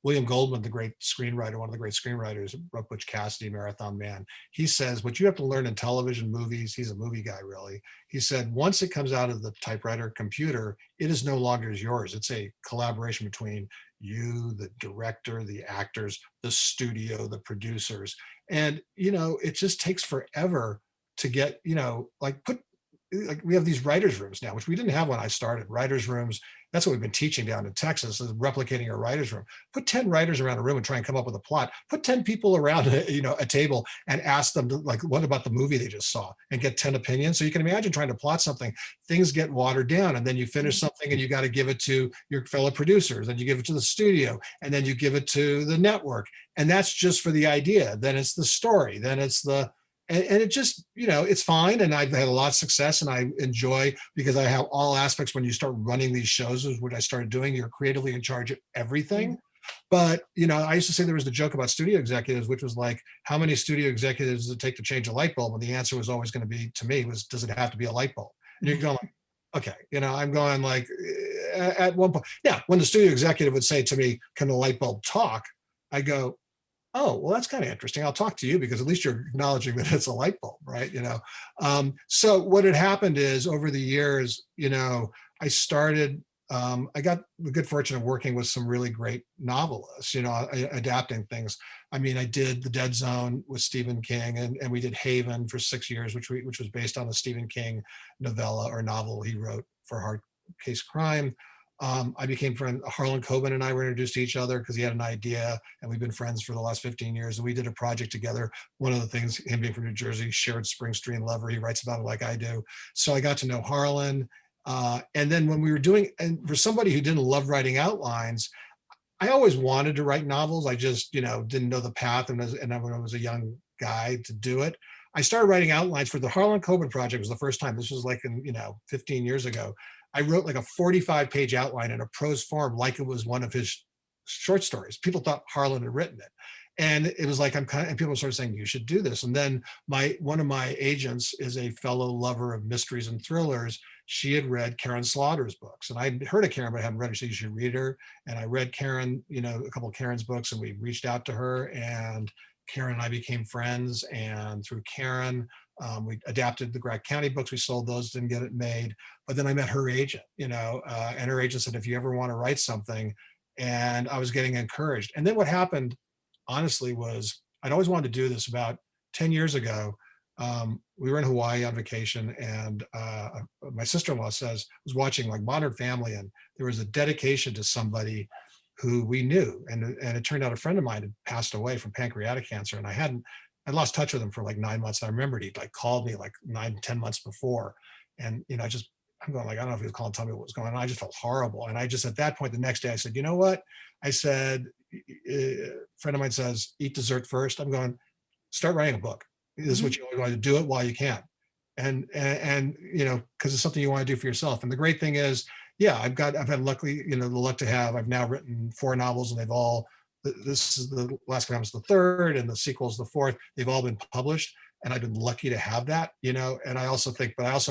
William Goldman, the great screenwriter, one of the great screenwriters, wrote Butch Cassidy, Marathon Man. He says, what you have to learn in television, movies, he's a movie guy, really. He said, once it comes out of the typewriter computer, it is no longer yours. It's a collaboration between you, the director, the actors, the studio, the producers. And, it just takes forever to get, like we have these writers' rooms now, which we didn't have when I started. Writers' rooms, that's what we've been teaching down in Texas, is replicating a writer's room. Put 10 writers around a room and try and come up with a plot. Put 10 people around a table and ask them, like, what about the movie they just saw, and get 10 opinions. So you can imagine trying to plot something, things get watered down, and then you finish something and you got to give it to your fellow producers, and you give it to the studio, and then you give it to the network. And that's just for the idea. Then it's the story. Then it's and it just, it's fine. And I've had a lot of success, and I enjoy, because I have all aspects. When you start running these shows, is what I started doing. You're creatively in charge of everything. But, I used to say there was the joke about studio executives, which was like, how many studio executives does it take to change a light bulb? And the answer was always going to be, to me, was, does it have to be a light bulb? And you're going, okay, I'm going like, at one point, yeah, when the studio executive would say to me, can the light bulb talk? I go, oh, well, that's kind of interesting. I'll talk to you, because at least you're acknowledging that it's a light bulb, right? So what had happened is, over the years, I started, I got the good fortune of working with some really great novelists, adapting things. I mean, I did The Dead Zone with Stephen King, and we did Haven for 6 years, which was based on a Stephen King novella or novel he wrote for Hard Case Crime. I became friends. Harlan Coben and I were introduced to each other because he had an idea, and we've been friends for the last 15 years. And we did a project together. One of the things, him being from New Jersey, shared Spring Street lover. He writes about it like I do. So I got to know Harlan. And then when we were doing, and for somebody who didn't love writing outlines, I always wanted to write novels. I just, didn't know the path. And when I was a young guy to do it, I started writing outlines for the Harlan Coben project. Was the first time. This was like 15 years ago. I wrote like a 45-page outline in a prose form, like it was one of his short stories. People thought Harlan had written it. And it was like, and people started saying, you should do this. And then one of my agents is a fellow lover of mysteries and thrillers. She had read Karen Slaughter's books, and I'd heard of Karen, but I hadn't read her. So you should read her. And I read Karen, a couple of Karen's books, and we reached out to her, and Karen and I became friends. And through Karen, we adapted the Grant County books. We sold those, didn't get it made. But then I met her agent, and her agent said, if you ever want to write something, and I was getting encouraged. And then what happened, honestly, was I'd always wanted to do this. About 10 years ago, we were in Hawaii on vacation, and my sister-in-law was watching like Modern Family, and there was a dedication to somebody who we knew. And it turned out a friend of mine had passed away from pancreatic cancer, and I lost touch with him for like 9 months. And I remembered he'd like called me like 9, 10 months before. And, I'm going like, I don't know if he was calling, tell me what was going on. I just felt horrible. And I just, at that point, the next day I said, you know what? I said, a friend of mine says, eat dessert first. I'm going, start writing a book. This is what you always want to do, it while you can. And because it's something you want to do for yourself. And the great thing is, yeah, I've had luckily, the luck to have, I've now written 4 novels, and this is the Last Commandment, the third, and the sequel is the fourth. They've all been published, and I've been lucky to have that, and I also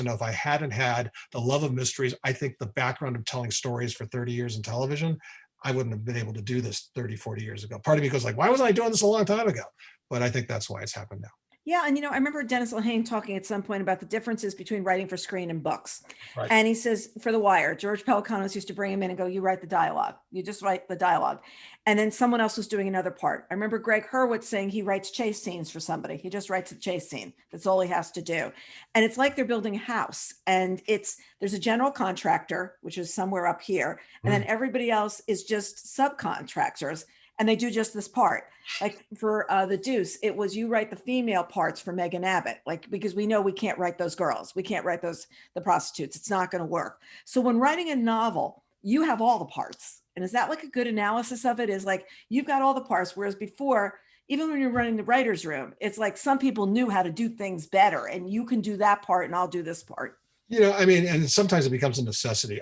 know if I hadn't had the love of mysteries, I think the background of telling stories for 30 years in television, I wouldn't have been able to do this 30, 40 years ago. Part of me goes like, why wasn't I doing this a long time ago? But I think that's why it's happened now. Yeah. And, I remember Dennis Lehane talking at some point about the differences between writing for screen and books. Right. And he says, for The Wire, George Pelicanos used to bring him in and go, you write the dialogue. You just write the dialogue. And then someone else was doing another part. I remember Greg Hurwitz saying he writes chase scenes for somebody. He just writes a chase scene. That's all he has to do. And it's like they're building a house, and there's a general contractor, which is somewhere up here. And then everybody else is just subcontractors. And they do just this part. Like for The Deuce, it was, you write the female parts for Megan Abbott, because we know we can't write those girls. We can't write the prostitutes. It's not going to work. So when writing a novel, you have all the parts. And is that like a good analysis of it? Is like, you've got all the parts, whereas before, even when you're running the writer's room, it's like some people knew how to do things better, and you can do that part and I'll do this part. I mean, and sometimes it becomes a necessity.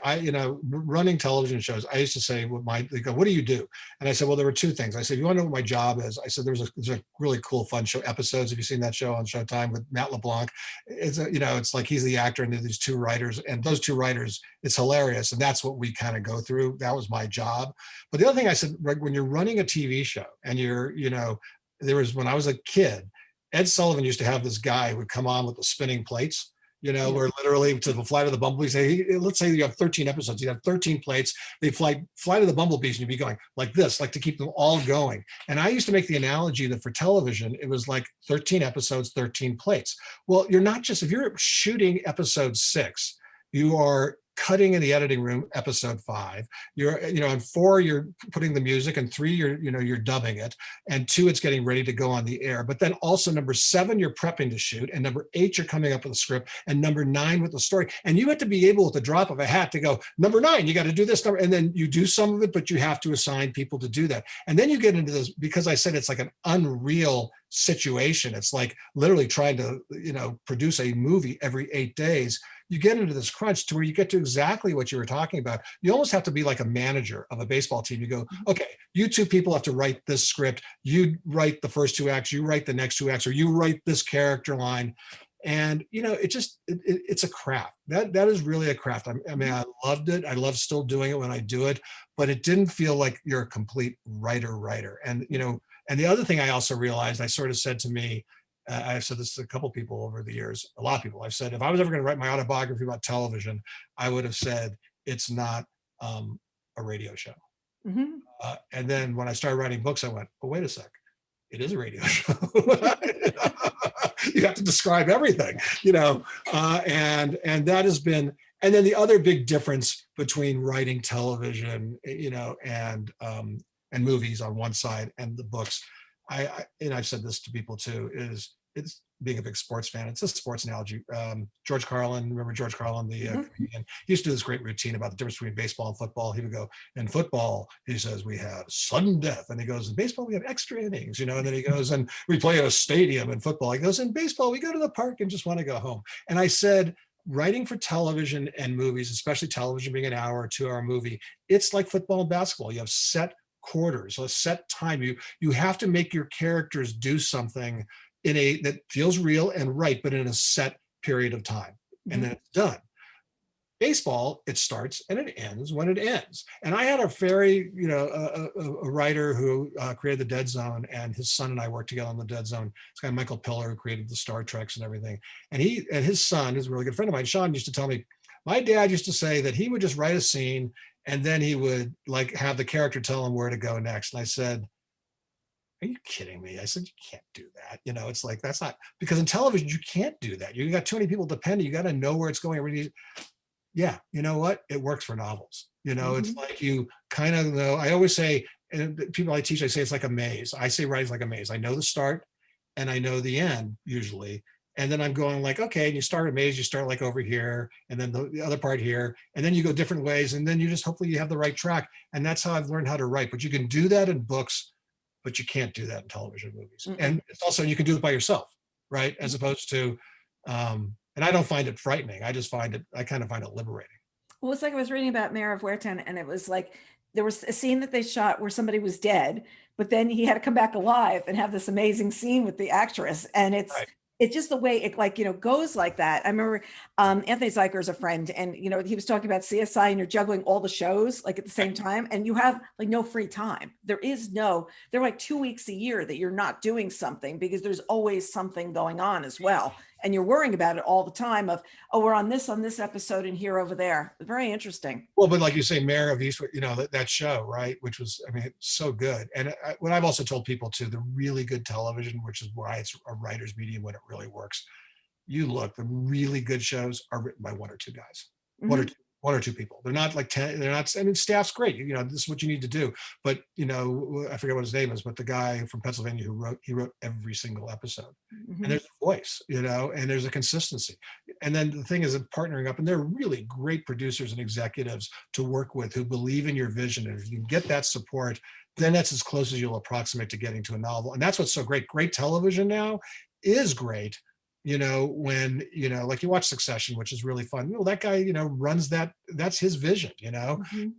Running television shows, I used to say, they go, what do you do? And I said, well, there were two things. I said, you want to know what my job is? I said, there's a really cool, fun show episodes. Have you seen that show on Showtime with Matt LeBlanc? It's like he's the actor and these two writers, and those two writers, it's hilarious. And that's what we kind of go through. That was my job. But the other thing I said, right, when you're running a TV show and when I was a kid, Ed Sullivan used to have this guy who would come on with the spinning plates, where literally to the Flight of the Bumblebees, let's say you have 13 episodes, you have 13 plates, they fly to the bumblebees, and you'd be going like this, like to keep them all going. And I used to make the analogy that for television, it was like 13 episodes, 13 plates. Well, if you're shooting episode 6, you are cutting in the editing room episode 5. On 4, you're putting the music, and 3, you're dubbing it, and 2, it's getting ready to go on the air. But then also number 7, you're prepping to shoot, and number 8, you're coming up with a script, and number 9 with the story. And you have to be able, with the drop of a hat, to go, number 9, you got to do this number, and then you do some of it, but you have to assign people to do that. And then you get into this, because I said it's like an unreal situation. It's like literally trying to, produce a movie every 8 days. You get into this crunch to where you get to exactly what you were talking about. You almost have to be like a manager of a baseball team. You go, okay, you 2 people have to write this script. You write the first 2 acts, you write the next 2 acts, or you write this character line. And, it's a craft. That is really a craft. I loved it. I love still doing it when I do it, but it didn't feel like you're a complete writer. And, and the other thing I also realized, I sort of said to me, I've said this to a couple of people over the years, a lot of people. I've said, if I was ever going to write my autobiography about television, I would have said, it's not a radio show. Mm-hmm. And then when I started writing books, I went, oh, wait a sec. It is a radio show. You have to describe everything, and that has been, and then the other big difference between writing television, and movies on one side and the books, and I've said this to people too, is it's being a big sports fan. It's a sports analogy. George Carlin, remember George Carlin, the comedian? He used to do this great routine about the difference between baseball and football. He would go, in football, he says, we have sudden death. And he goes, in baseball, we have extra innings, and then he goes, and we play at a stadium in football. He goes, in baseball, we go to the park and just want to go home. And I said, writing for television and movies, especially television being an hour or 2-hour movie, it's like football and basketball. You have set quarters, a set time. You have to make your characters do something that feels real and right, but in a set period of time, and then it's done. Baseball, it starts and it ends when it ends. And I had a writer who created the Dead Zone, and his son and I worked together on the Dead Zone. This guy Michael Piller, who created the Star Treks and everything. And his son is a really good friend of mine. Sean used to tell me, my dad used to say that he would just write a scene, and then he would like have the character tell him where to go next. And I said, are you kidding me? I said, you can't do that. It's like, that's not, because in television, you can't do that. You got too many people depending. You got to know where it's going. Yeah, you know what? It works for novels. It's like you kind of know. I always say, and people I teach, I say it's like a maze. I say writing's like a maze. I know the start and I know the end usually. And then I'm going like, okay, and you start a maze, you start like over here, and then the other part here, and then you go different ways, and then you just hopefully you have the right track. And that's how I've learned how to write. But you can do that in books, but you can't do that in television movies. Mm-hmm. And it's also, you can do it by yourself, right? As opposed to, and I don't find it frightening. I kind of find it liberating. Well, it's like I was reading about Mayor of Huertan, and it was like, there was a scene that they shot where somebody was dead, but then he had to come back alive and have this amazing scene with the actress. And it's, right. It's just the way it goes like that. I remember Anthony Zeiger is a friend, and he was talking about CSI, and you're juggling all the shows like at the same time, and you have like no free time. There are like 2 weeks a year that you're not doing something, because there's always something going on as well. And you're worrying about it all the time of, oh, we're on this episode and here over there. Very interesting. Well, but like you say, Mayor of Eastwood, that show, right? Which was, it's so good. And what I've also told people too, the really good television, which is why it's a writer's medium when it really works. The really good shows are written by 1 or 2 guys, mm-hmm. one or two people. They're not like 10, they're not, staff's great. This is what you need to do. But, I forget what his name is, but the guy from Pennsylvania he wrote every single episode. Mm-hmm. And there's a voice, and there's a consistency. and then the thing is partnering up, and they're really great producers and executives to work with who believe in your vision. And if you can get that support, then that's as close as you'll approximate to getting to a novel. And that's what's so great. Great television now is great. When, like you watch Succession, which is really fun. Well, that guy, runs that's his vision, Mhm.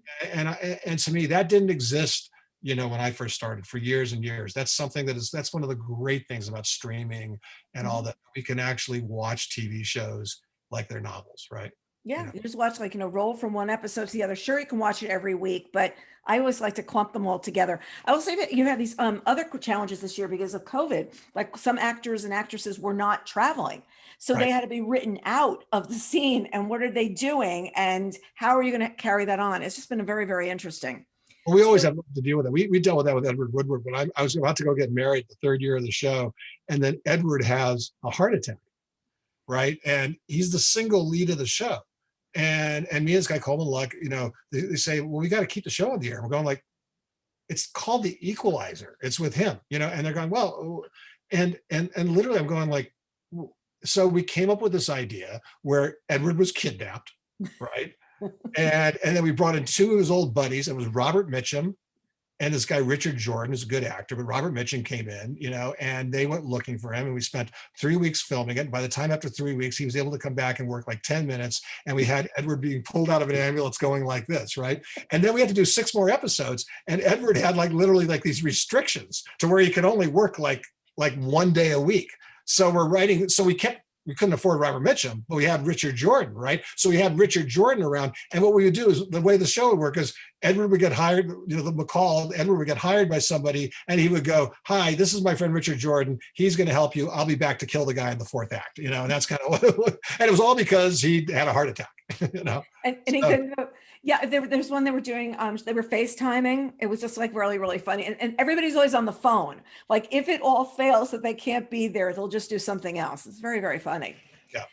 and to me, that didn't exist, when I first started for years and years. That's something that's one of the great things about streaming and all Mhm. that. We can actually watch TV shows like they're novels, right? You Yeah, know, you just watch like, roll from one episode to the other. Sure, you can watch it every week, but I always like to clump them all together. I will say that you had these other challenges this year because of COVID. Like some actors and actresses were not traveling. So they right. had to be written out of the scene. And what are they doing? And how are you going to carry that on? It's just been a very, very interesting. Well, we always So, have to deal with it. We dealt with that with Edward Woodward when I was about to go get married the third year of the show. And then Edward has a heart attack, right? And he's the single lead of the show. And me and this guy Coleman Luck, they say, well, we got to keep the show on the air. We're going like, it's called The Equalizer. It's with him, and they're going, well, and literally I'm going like, so we came up with this idea where Edward was kidnapped, right? And then we brought in two of his old buddies. It was Robert Mitchum and this guy Richard Jordan, is a good actor, but Robert Mitchum came in, and they went looking for him, and we spent 3 weeks filming it. And by the time after 3 weeks, he was able to come back and work like 10 minutes, and we had Edward being pulled out of an ambulance going like this, right? And then we had to do 6 more episodes, and Edward had like literally like these restrictions to where he could only work like 1 day a week. So we couldn't afford Robert Mitchum, but we had Richard Jordan, right? So we had Richard Jordan around. And what we would do is the way the show would work is Edward would get hired, the McCall, Edward would get hired by somebody and he would go, hi, this is my friend Richard Jordan. He's going to help you. I'll be back to kill the guy in the fourth act, and that's kind of what it was. And it was all because he had a heart attack, and he So, couldn't go. Yeah, there's one they were doing, they were FaceTiming. It was just like really, really funny. And everybody's always on the phone. Like if it all fails that they can't be there, they'll just do something else. It's very, very funny. yeah.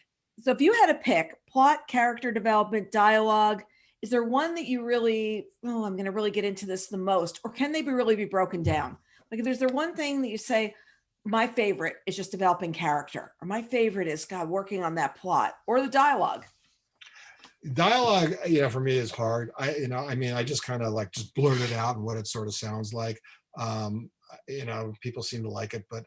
So if you had to pick plot, character development, dialogue, is there one that you really, oh, I'm going to really get into this the most, or can they really be broken down? Like, is there one thing that you say, my favorite is just developing character, or my favorite is God working on that plot, or the dialogue? Dialogue, for me is hard. I just kind of like just blurt it out and what it sort of sounds like. People seem to like it, but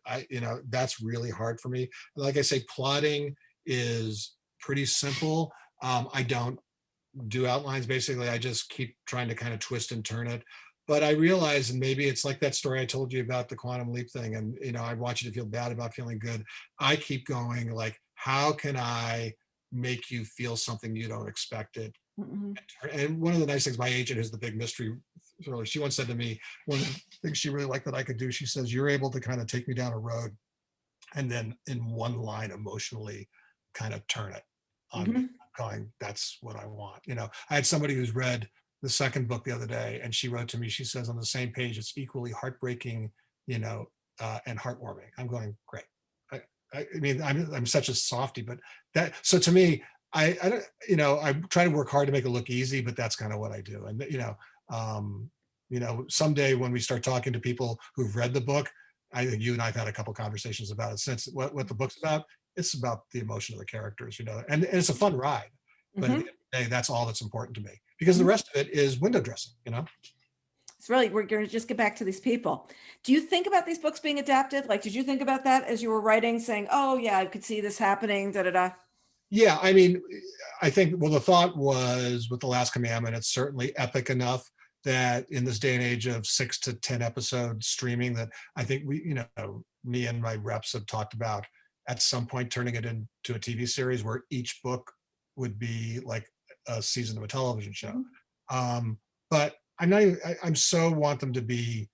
that's really hard for me. Like I say, plotting is pretty simple. I don't do outlines. Basically, I just keep trying to kind of twist and turn it. But I realize, and maybe it's like that story I told you about the quantum leap thing, and I want you to feel bad about feeling good. I keep going like, how can I make you feel something you don't expect it? Mhm. And one of the nice things, my agent, who's the big mystery thriller, she once said to me, one of the things she really liked that I could do, she says, you're able to kind of take me down a road and then in one line emotionally kind of turn it on me. Mhm. Going, that's what I want. I had somebody who's read the second book the other day, and she wrote to me, she says on the same page, it's equally heartbreaking, and heartwarming. I'm going, great. I mean, I'm such a softie, but so to me, I don't, I try to work hard to make it look easy, but that's kind of what I do. And, um, someday when we start talking to people who've read the book, I think you and I've had a couple conversations about it since what the book's about. It's about the emotion of the characters, and it's a fun ride. But at the Mhm. end of the day, that's all that's important to me because the Mhm. rest of it is window dressing. It's really, we're going to just get back to these people. Do you think about these books being adapted? Like, did you think about that as you were writing, saying, oh, yeah, I could see this happening, da da da? Yeah, I mean, I think, well, the thought was with The Last Commandment, it's certainly epic enough that in this day and age of 6 to 10 episode streaming, that I think me and my reps have talked about at some point turning it into a TV series where each book would be like a season of a television show. Mhm. But I'm not even, I'm so want them to be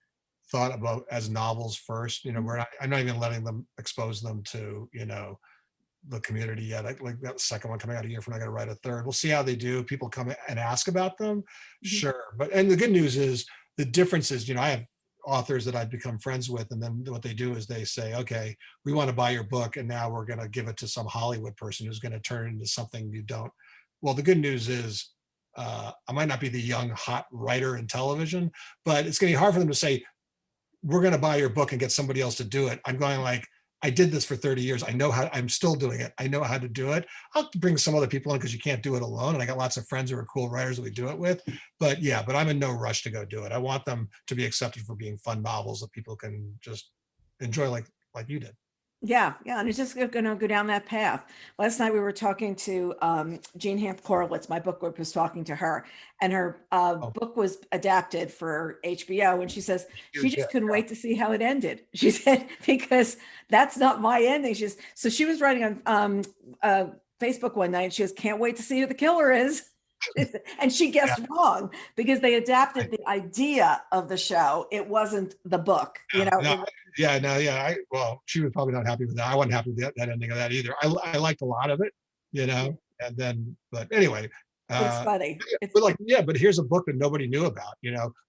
thought about as novels first. I'm not even letting them expose them to, the community yet. Like that second one coming out a year from now, I'm going to write a third. We'll see how they do. People come and ask about them, Mhm. sure. And the good news is the difference is, I have authors that I've become friends with, and then what they do is they say, okay, we want to buy your book, and now we're going to give it to some Hollywood person who's going to turn it into something you don't. Well, the good news is I might not be the young hot writer in television, but it's going to be hard for them to say, we're going to buy your book and get somebody else to do it. I'm going like, I did this for 30 years. I know how, I'm still doing it. I know how to do it. I'll bring some other people in because you can't do it alone. And I got lots of friends who are cool writers that we do it with. But yeah, but I'm in no rush to go do it. I want them to be accepted for being fun novels that people can just enjoy like you did. Yeah, yeah, and it's just going to go down that path. Last night we were talking to Jean Hamp Korlitz. My book group was talking to her, and her Oh, book was adapted for HBO. And she says she huge hit. just couldn't wait to see how it ended. She said because that's not my ending. She's so she was writing on Facebook one night. And she goes, "Can't wait to see who the killer is." And she Yeah. guessed wrong because they adapted I, the idea of the show. It wasn't the book, you yeah, know. no, yeah, no, yeah. Well, she was probably not happy with that. I wasn't happy with that ending of that either. I liked a lot of it, and then, but anyway, It's uh, funny. yeah, It's but like, yeah, but here's a book that nobody knew about,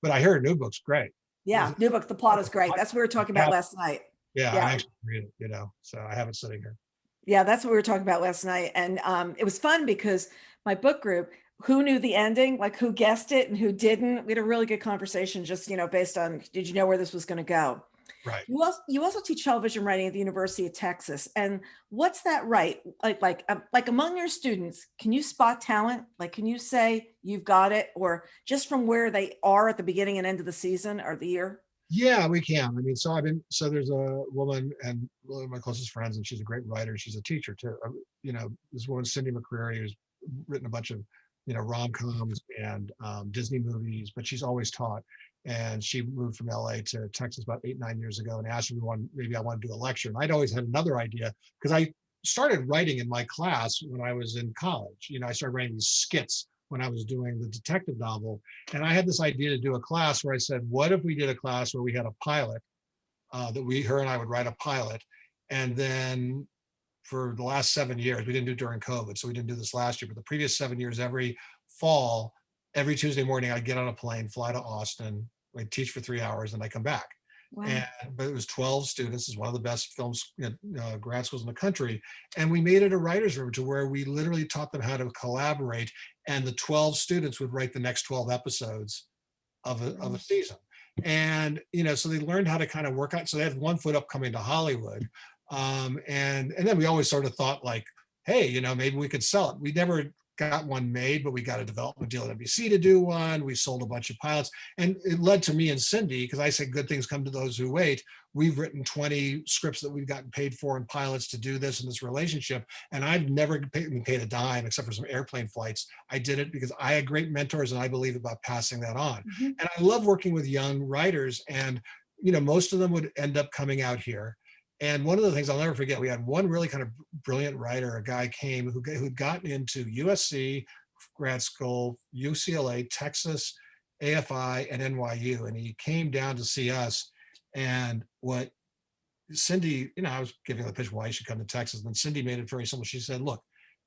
but I hear a new book's great. There's, Yeah, new book. The plot is great. That's what we were talking about yeah, last night. yeah, I'm Yeah, actually reading it, so I have it sitting here. yeah, that's what we were talking about last night, and it was fun because my book group, who knew the ending, like who guessed it and who didn't. We had a really good conversation, just based on did you know where this was going to go. Right. You also teach television writing at the University of Texas, and what's that right? Like among your students, can you spot talent? Like, can you say you've got it, or just from where they are at the beginning and end of the season or the year? Yeah, we can. I mean, so there's a woman and one of my closest friends, and she's a great writer. She's a teacher too. This woman, Cindy McCreary, who's written a bunch of, rom-coms and Disney movies, but she's always taught. And she moved from LA to Texas about 8, 9 years ago and asked me maybe I want to do a lecture. And I'd always had another idea because I started writing in my class when I was in college. I started writing these skits when I was doing the detective novel. And I had this idea to do a class where I said, what if we did a class where we had a pilot her and I would write a pilot. And then for the last 7 years, we didn't do it during COVID. So we didn't do this last year, but the previous 7 years, every fall, every Tuesday morning, I'd get on a plane, fly to Austin, I'd teach for 3 hours and I come back. Wow. And but it was 12 students. It's one of the best grad schools in the country. And we made it a writer's room to where we literally taught them how to collaborate. And the 12 students would write the next 12 episodes of a season. And so they learned how to kind of work out. So they had one foot up coming to Hollywood. And then we always sort of thought like, hey, maybe we could sell it. We never got one made, but we got a development deal at NBC to do one. We sold a bunch of pilots, and it led to me and Cindy, because I said good things come to those who wait. We've written 20 scripts that we've gotten paid for in pilots to do this in this relationship, and I've never been paid a dime except for some airplane flights. I did it because I had great mentors, and I believe about passing that on. Mhm. And I love working with young writers, and most of them would end up coming out here. And one of the things I'll never forget, we had one really kind of brilliant writer, a guy came who'd gotten into USC grad school, UCLA, Texas, AFI, and NYU. And he came down to see us. And what Cindy, I was giving the pitch why you should come to Texas. And then Cindy made it very simple. She said, look,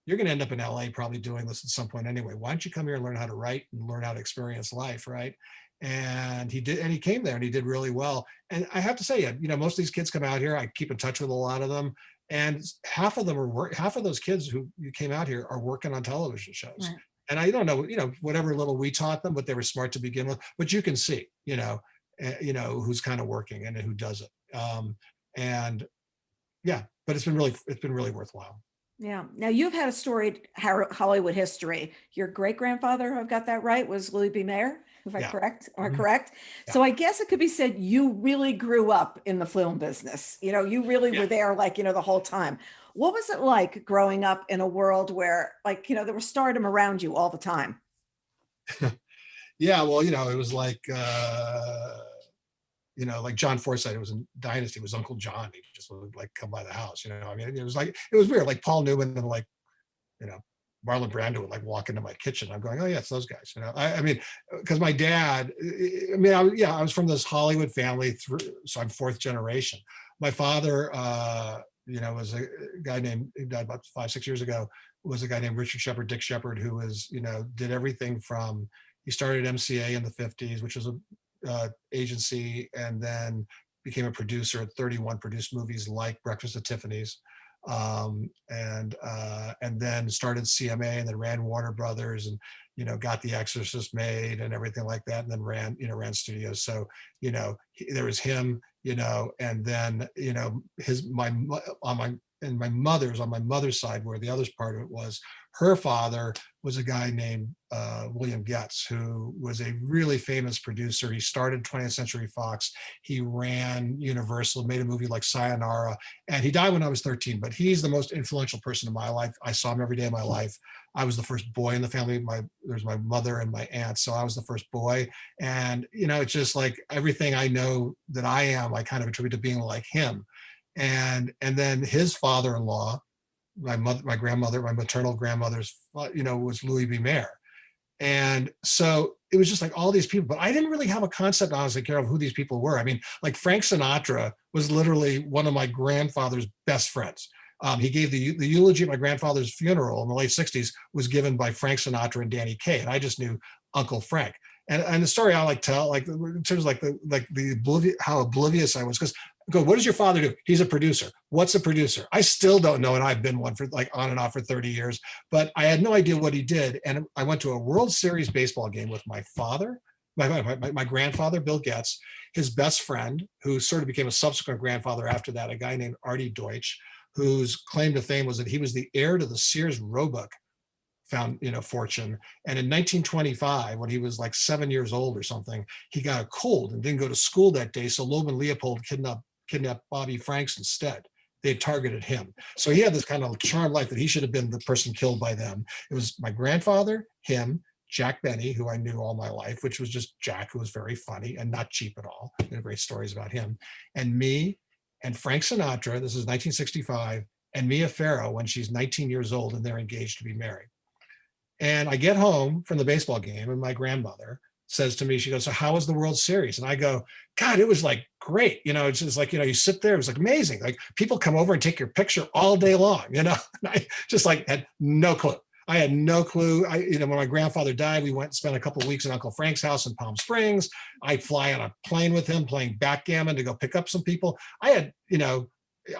you're going to end up in LA probably doing this at some point anyway. Why don't you come here and learn how to write and learn how to experience life, right? And he did, and he came there and he did really well. And I have to say, most of these kids come out here. I keep in touch with a lot of them, and half of those kids who came out here are working on television shows. Right. And I don't know, whatever little we taught them, but they were smart to begin with. But you can see, who's kind of working and who does it. And yeah, but it's been really worthwhile. Yeah. Now you've had a storied Hollywood history. Your great grandfather, if I've got that right, was Louis B. Mayer. If I Yeah. correct, am I Mhm. correct? Yeah. So I guess it could be said you really grew up in the film business. You really Yeah. were there, like the whole time. What was it like growing up in a world where, like, there was stardom around you all the time? Yeah. Well, it was like John Forsythe, it was in Dynasty, was Uncle John. He just would like come by the house, I mean, it was weird. Like Paul Newman and you know, Marlon Brando would like walk into my kitchen. I'm going, oh yeah, it's those guys. I mean, because my dad, I was from this Hollywood family so I'm fourth generation. My father, was a guy he died about 5, 6 years ago, was a guy named Richard Shepard, Dick Shepard, who was, did everything from, he started MCA in the 50s, which was a agency, and then became a producer at 31, produced movies like Breakfast at Tiffany's. And then started CMA, and then ran Warner Brothers, and got The Exorcist made and everything like that, and then ran studios. So there was him, and then his my on my and my mother's on my mother's side, where the other part of it was, her father was a guy named William Getz, who was a really famous producer. He started 20th Century Fox. He ran Universal, made a movie like Sayonara, and he died when I was 13. But he's the most influential person in my life. I saw him every day of my life. I was the first boy in the family. There's my mother and my aunt, so I was the first boy. And it's just like everything I know that I am, I kind of attribute to being like him. And then his father-in-law, my grandmother, my maternal grandmother's, was Louis B. Mayer. And so it was just like all these people, but I didn't really have a concept, honestly, Carol, of who these people were. I mean, like Frank Sinatra was literally one of my grandfather's best friends. He gave the eulogy at my grandfather's funeral in the late 60s was given by Frank Sinatra and Danny Kaye. And I just knew Uncle Frank. And the story I like tell, like in terms of the how oblivious I was, because go, what does your father do? He's a producer. What's a producer? I still don't know, and I've been one for like on and off for 30 years, but I had no idea what he did. And I went to a World Series baseball game with my father, my grandfather, Bill Getz, his best friend, who sort of became a subsequent grandfather after that, a guy named Artie Deutsch, whose claim to fame was that he was the heir to the Sears Roebuck fortune. And in 1925, when he was like 7 years old or something, he got a cold and didn't go to school that day. So Loeb and Leopold kidnapped Bobby Franks instead. They had targeted him. So he had this kind of charmed life that he should have been the person killed by them. It was my grandfather, him, Jack Benny, who I knew all my life, which was just Jack, who was very funny and not cheap at all. There are great stories about him. And me and Frank Sinatra, this is 1965, and Mia Farrow when she's 19 years old, and they're engaged to be married. And I get home from the baseball game, and my grandmother says to me, she goes, "So how was the World Series?" And I go, "God, it was like great. It's just like, you sit there, it was like amazing. Like people come over and take your picture all day long, And I just like had no clue. I had no clue. When my grandfather died, we went and spent a couple of weeks at Uncle Frank's house in Palm Springs. I'd fly on a plane with him playing backgammon to go pick up some people. I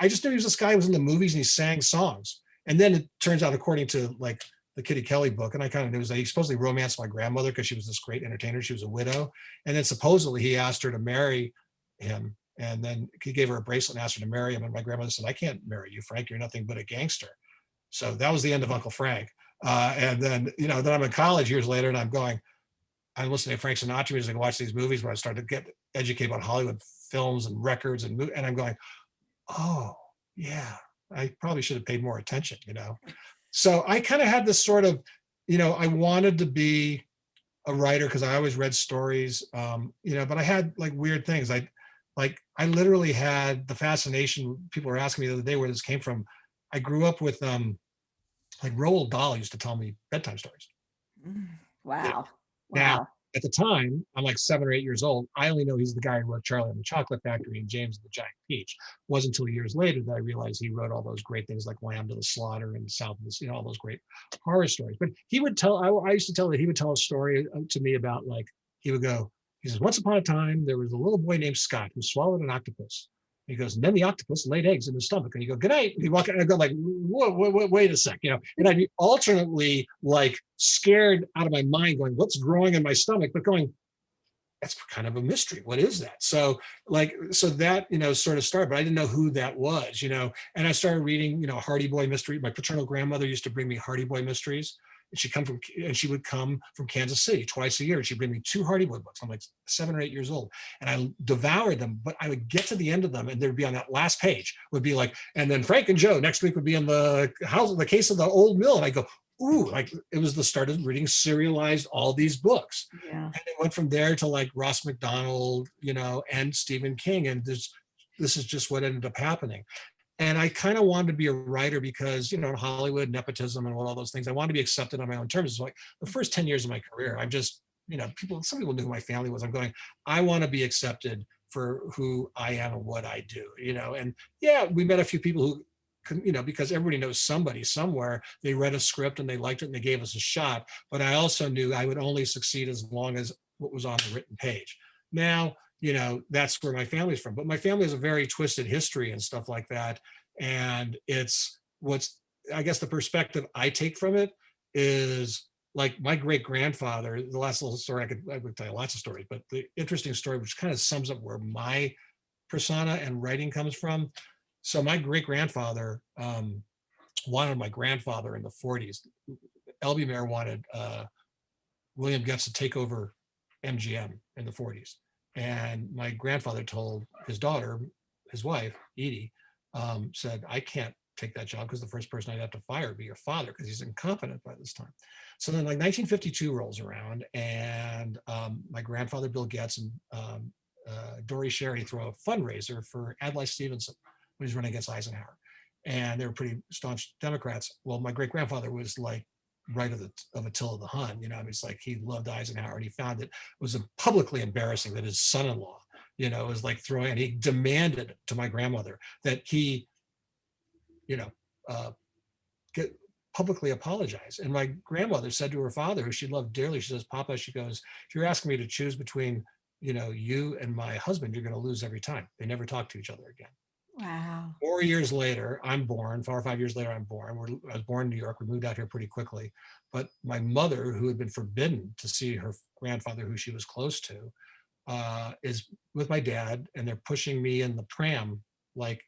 just knew he was this guy who was in the movies and he sang songs. And then it turns out, according to like the Kitty Kelly book, and I kind of knew, he supposedly romanced my grandmother because she was this great entertainer. She was a widow. And then supposedly he asked her to marry him. And then he gave her a bracelet and asked her to marry him. And my grandmother said, "I can't marry you, Frank. You're nothing but a gangster." So that was the end of Uncle Frank. And then, then I'm in college years later, and I'm listening to Frank Sinatra music and watch these movies where I started to get educated about Hollywood films and records and I'm going, oh yeah, I probably should have paid more attention, So I kind of had this sort of, I wanted to be a writer because I always read stories, but I had like weird things. I literally had the fascination. People were asking me the other day where this came from. I grew up with like Roald Dahl used to tell me bedtime stories. Wow. Now, Wow. at the time, I'm like 7 or 8 years old. I only know he's the guy who wrote Charlie and the Chocolate Factory and James and the Giant Peach. It wasn't until years later that I realized he wrote all those great things like Lamb to the Slaughter and South of the, all those great horror stories. But he would tell, I used to tell that he would tell a story to me about like, he says, "Once upon a time, there was a little boy named Scott who swallowed an octopus. He goes, and then the octopus laid eggs in his stomach." And you go, "Good night." And you walk out and I go like, wait a sec, and I'd be alternately like scared out of my mind going, what's growing in my stomach? But going, that's kind of a mystery. What is that? So that, sort of started, but I didn't know who that was, and I started reading, Hardy Boy mystery. My paternal grandmother used to bring me Hardy Boy mysteries. And she would come from Kansas City twice a year. And she'd bring me 2 Hardy Boy books. I'm like 7 or 8 years old. And I devoured them, but I would get to the end of them and there'd be on that last page would be like, and then Frank and Joe next week would be in the case of the old mill. And I go, ooh, like it was the start of reading serialized all these books. Yeah. And it went from there to like Ross McDonald, and Stephen King. And this is just what ended up happening. And I kind of wanted to be a writer because, Hollywood, nepotism and all those things, I wanted to be accepted on my own terms. It's like the first 10 years of my career, I'm just, some people knew who my family was. I'm going, I want to be accepted for who I am and what I do, and yeah, we met a few people who, because everybody knows somebody somewhere, they read a script and they liked it and they gave us a shot. But I also knew I would only succeed as long as what was on the written page. Now, that's where my family's from. But my family has a very twisted history and stuff like that. And it's what's, I guess the perspective I take from it is like my great grandfather. The last little story I would tell you lots of stories, but the interesting story, which kind of sums up where my persona and writing comes from. So my great grandfather wanted my grandfather in the 40s. LB Mayer wanted William Getz to take over MGM in the 40s. And my grandfather told his daughter, his wife, Edie, said, I can't take that job because the first person I'd have to fire would be your father because he's incompetent by this time. So then like 1952 rolls around and my grandfather, Bill Getz, and Dory Sherry throw a fundraiser for Adlai Stevenson when he's running against Eisenhower. And they were pretty staunch Democrats. Well, my great grandfather was like right of Attila the Hun. You know, I mean, it's like he loved Eisenhower, and he found it was publicly embarrassing that his son-in-law, you know, was like throwing, and he demanded to my grandmother that he, you know, get publicly apologize. And my grandmother said to her father, who she loved dearly, she says, Papa, she goes, if you're asking me to choose between, you know, you and my husband, you're going to lose every time. They never talk to each other again. Wow. 4 years later, I'm born. 4 or 5 years later, I'm born. I was born in New York. We moved out here pretty quickly. But my mother, who had been forbidden to see her grandfather, who she was close to, is with my dad, and they're pushing me in the pram, like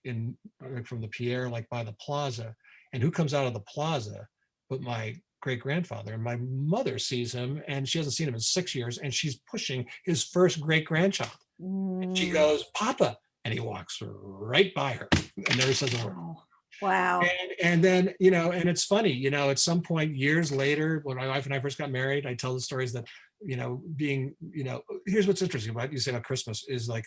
from the Pierre, like by the plaza. And who comes out of the plaza but my great grandfather? And my mother sees him, and she hasn't seen him in 6 years, and she's pushing his first great grandchild. And she goes, Papa. And he walks right by her and never says a word. Wow. And then, you know, and it's funny, you know, at some point years later, when my wife and I first got married, I tell the stories that, you know, being, you know, here's what's interesting about you say about Christmas is like,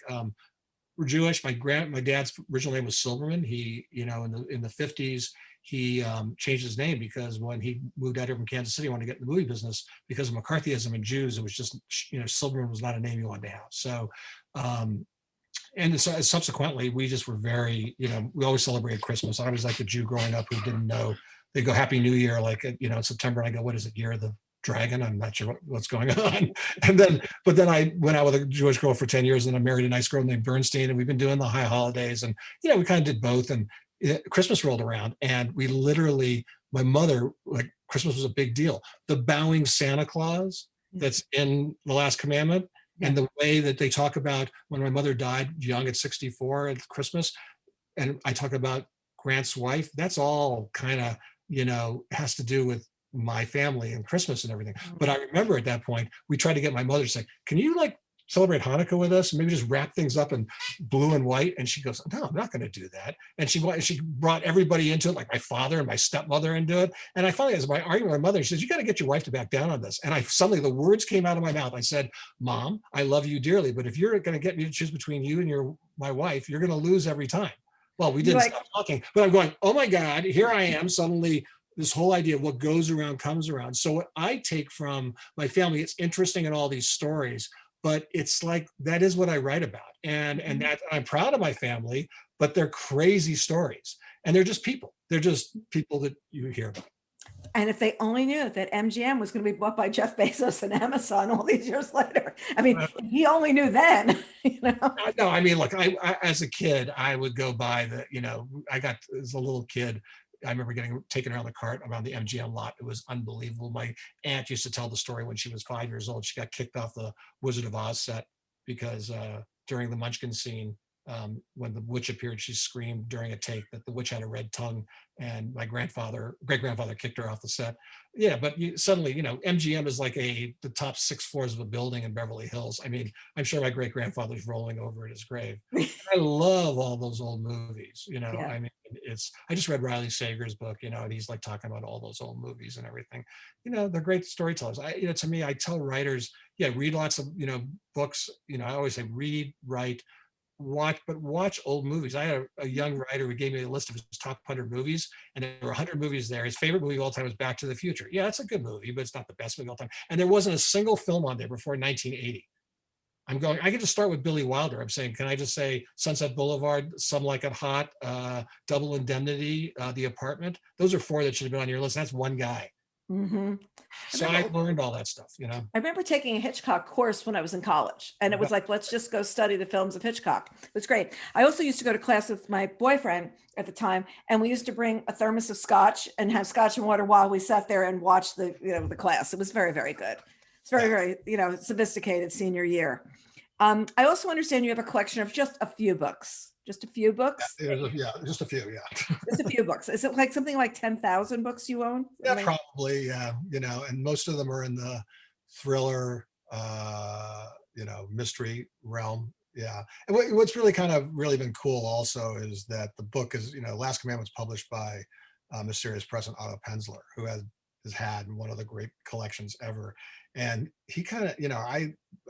we're Jewish. My dad's original name was Silverman. He, you know, in the 50s, he changed his name because when he moved out here from Kansas City, he wanted to get in the movie business because of McCarthyism and Jews. It was just, you know, Silverman was not a name he wanted to have. So, and so subsequently, we just were very, you know, we always celebrated Christmas. I was like a Jew growing up who didn't know. They go Happy New Year, like, you know, in September. And I go, what is it, Year of the Dragon? I'm not sure what's going on. And then, but then I went out with a Jewish girl for 10 years and I married a nice girl named Bernstein. And we've been doing the high holidays. And, you know, we kind of did both. And Christmas rolled around and we literally, my mother, like Christmas was a big deal. The bowing Santa Claus that's in the Last Commandment, and the way that they talk about when my mother died young at 64 at Christmas, and I talk about Grant's wife, that's all kind of, you know, has to do with my family and Christmas and everything. But I remember at that point, we tried to get my mother to say, can you like celebrate Hanukkah with us? Maybe just wrap things up in blue and white. And she goes, no, I'm not going to do that. And she brought everybody into it, like my father and my stepmother into it. And I finally, as my argument with my mother, she says, you got to get your wife to back down on this. And suddenly the words came out of my mouth. I said, Mom, I love you dearly, but if you're going to get me to choose between you and my wife, you're going to lose every time. Well, we didn't stop talking, but I'm going, oh my God, here I am suddenly. This whole idea of what goes around comes around. So what I take from my family, it's interesting in all these stories, but it's like, that is what I write about. And that I'm proud of my family, but they're crazy stories. And they're just people. They're just people that you hear about. And if they only knew that MGM was going to be bought by Jeff Bezos and Amazon all these years later. I mean, he only knew then, you know? No, I mean, look, I as a kid, I would go by you know, as a little kid, I remember getting taken around the cart around the MGM lot. It was unbelievable. My aunt used to tell the story when she was 5 years old. She got kicked off the Wizard of Oz set because during the Munchkin scene, when the witch appeared, she screamed during a take that the witch had a red tongue, and my great grandfather kicked her off the set. Yeah, but suddenly, you know, MGM is like the top 6 floors of a building in Beverly Hills. I mean, I'm sure my great grandfather's rolling over at his grave. I love all those old movies. You know, I mean, I just read Riley Sager's book, you know, and he's like talking about all those old movies and everything. You know, they're great storytellers. You know, to me, I tell writers, read lots of, you know, books. You know, I always say read, write, watch old movies. I had a young writer who gave me a list of his top 100 movies, and there were 100 movies there. His favorite movie of all time was Back to the Future. Yeah, that's a good movie, but it's not the best movie of all time. And there wasn't a single film on there before 1980. I could just start with Billy Wilder. I'm saying, can I just say Sunset Boulevard, Some Like It Hot, Double Indemnity, The Apartment? Those are 4 that should have been on your list. That's one guy. Hmm. I So I remember learned all that stuff, you know. I remember taking a Hitchcock course when I was in college, and it was like, let's just go study the films of Hitchcock. It was great. I also used to go to class with my boyfriend at the time, and we used to bring a thermos of scotch and have scotch and water while we sat there and watched the class. It was very, very good. It's very, Yeah, very, sophisticated senior year. I also understand you have a collection of just a few books, just a few books, yeah, just a few, yeah. just a few books. Is it like something like 10,000 books you own? Yeah, Something like- probably, yeah, and most of them are in the thriller, mystery realm. Yeah. And what's really kind of really been cool also is that the book is, Last Commandment was published by mysterious President Otto Penzler, who has had one of the great collections ever. And he kind of,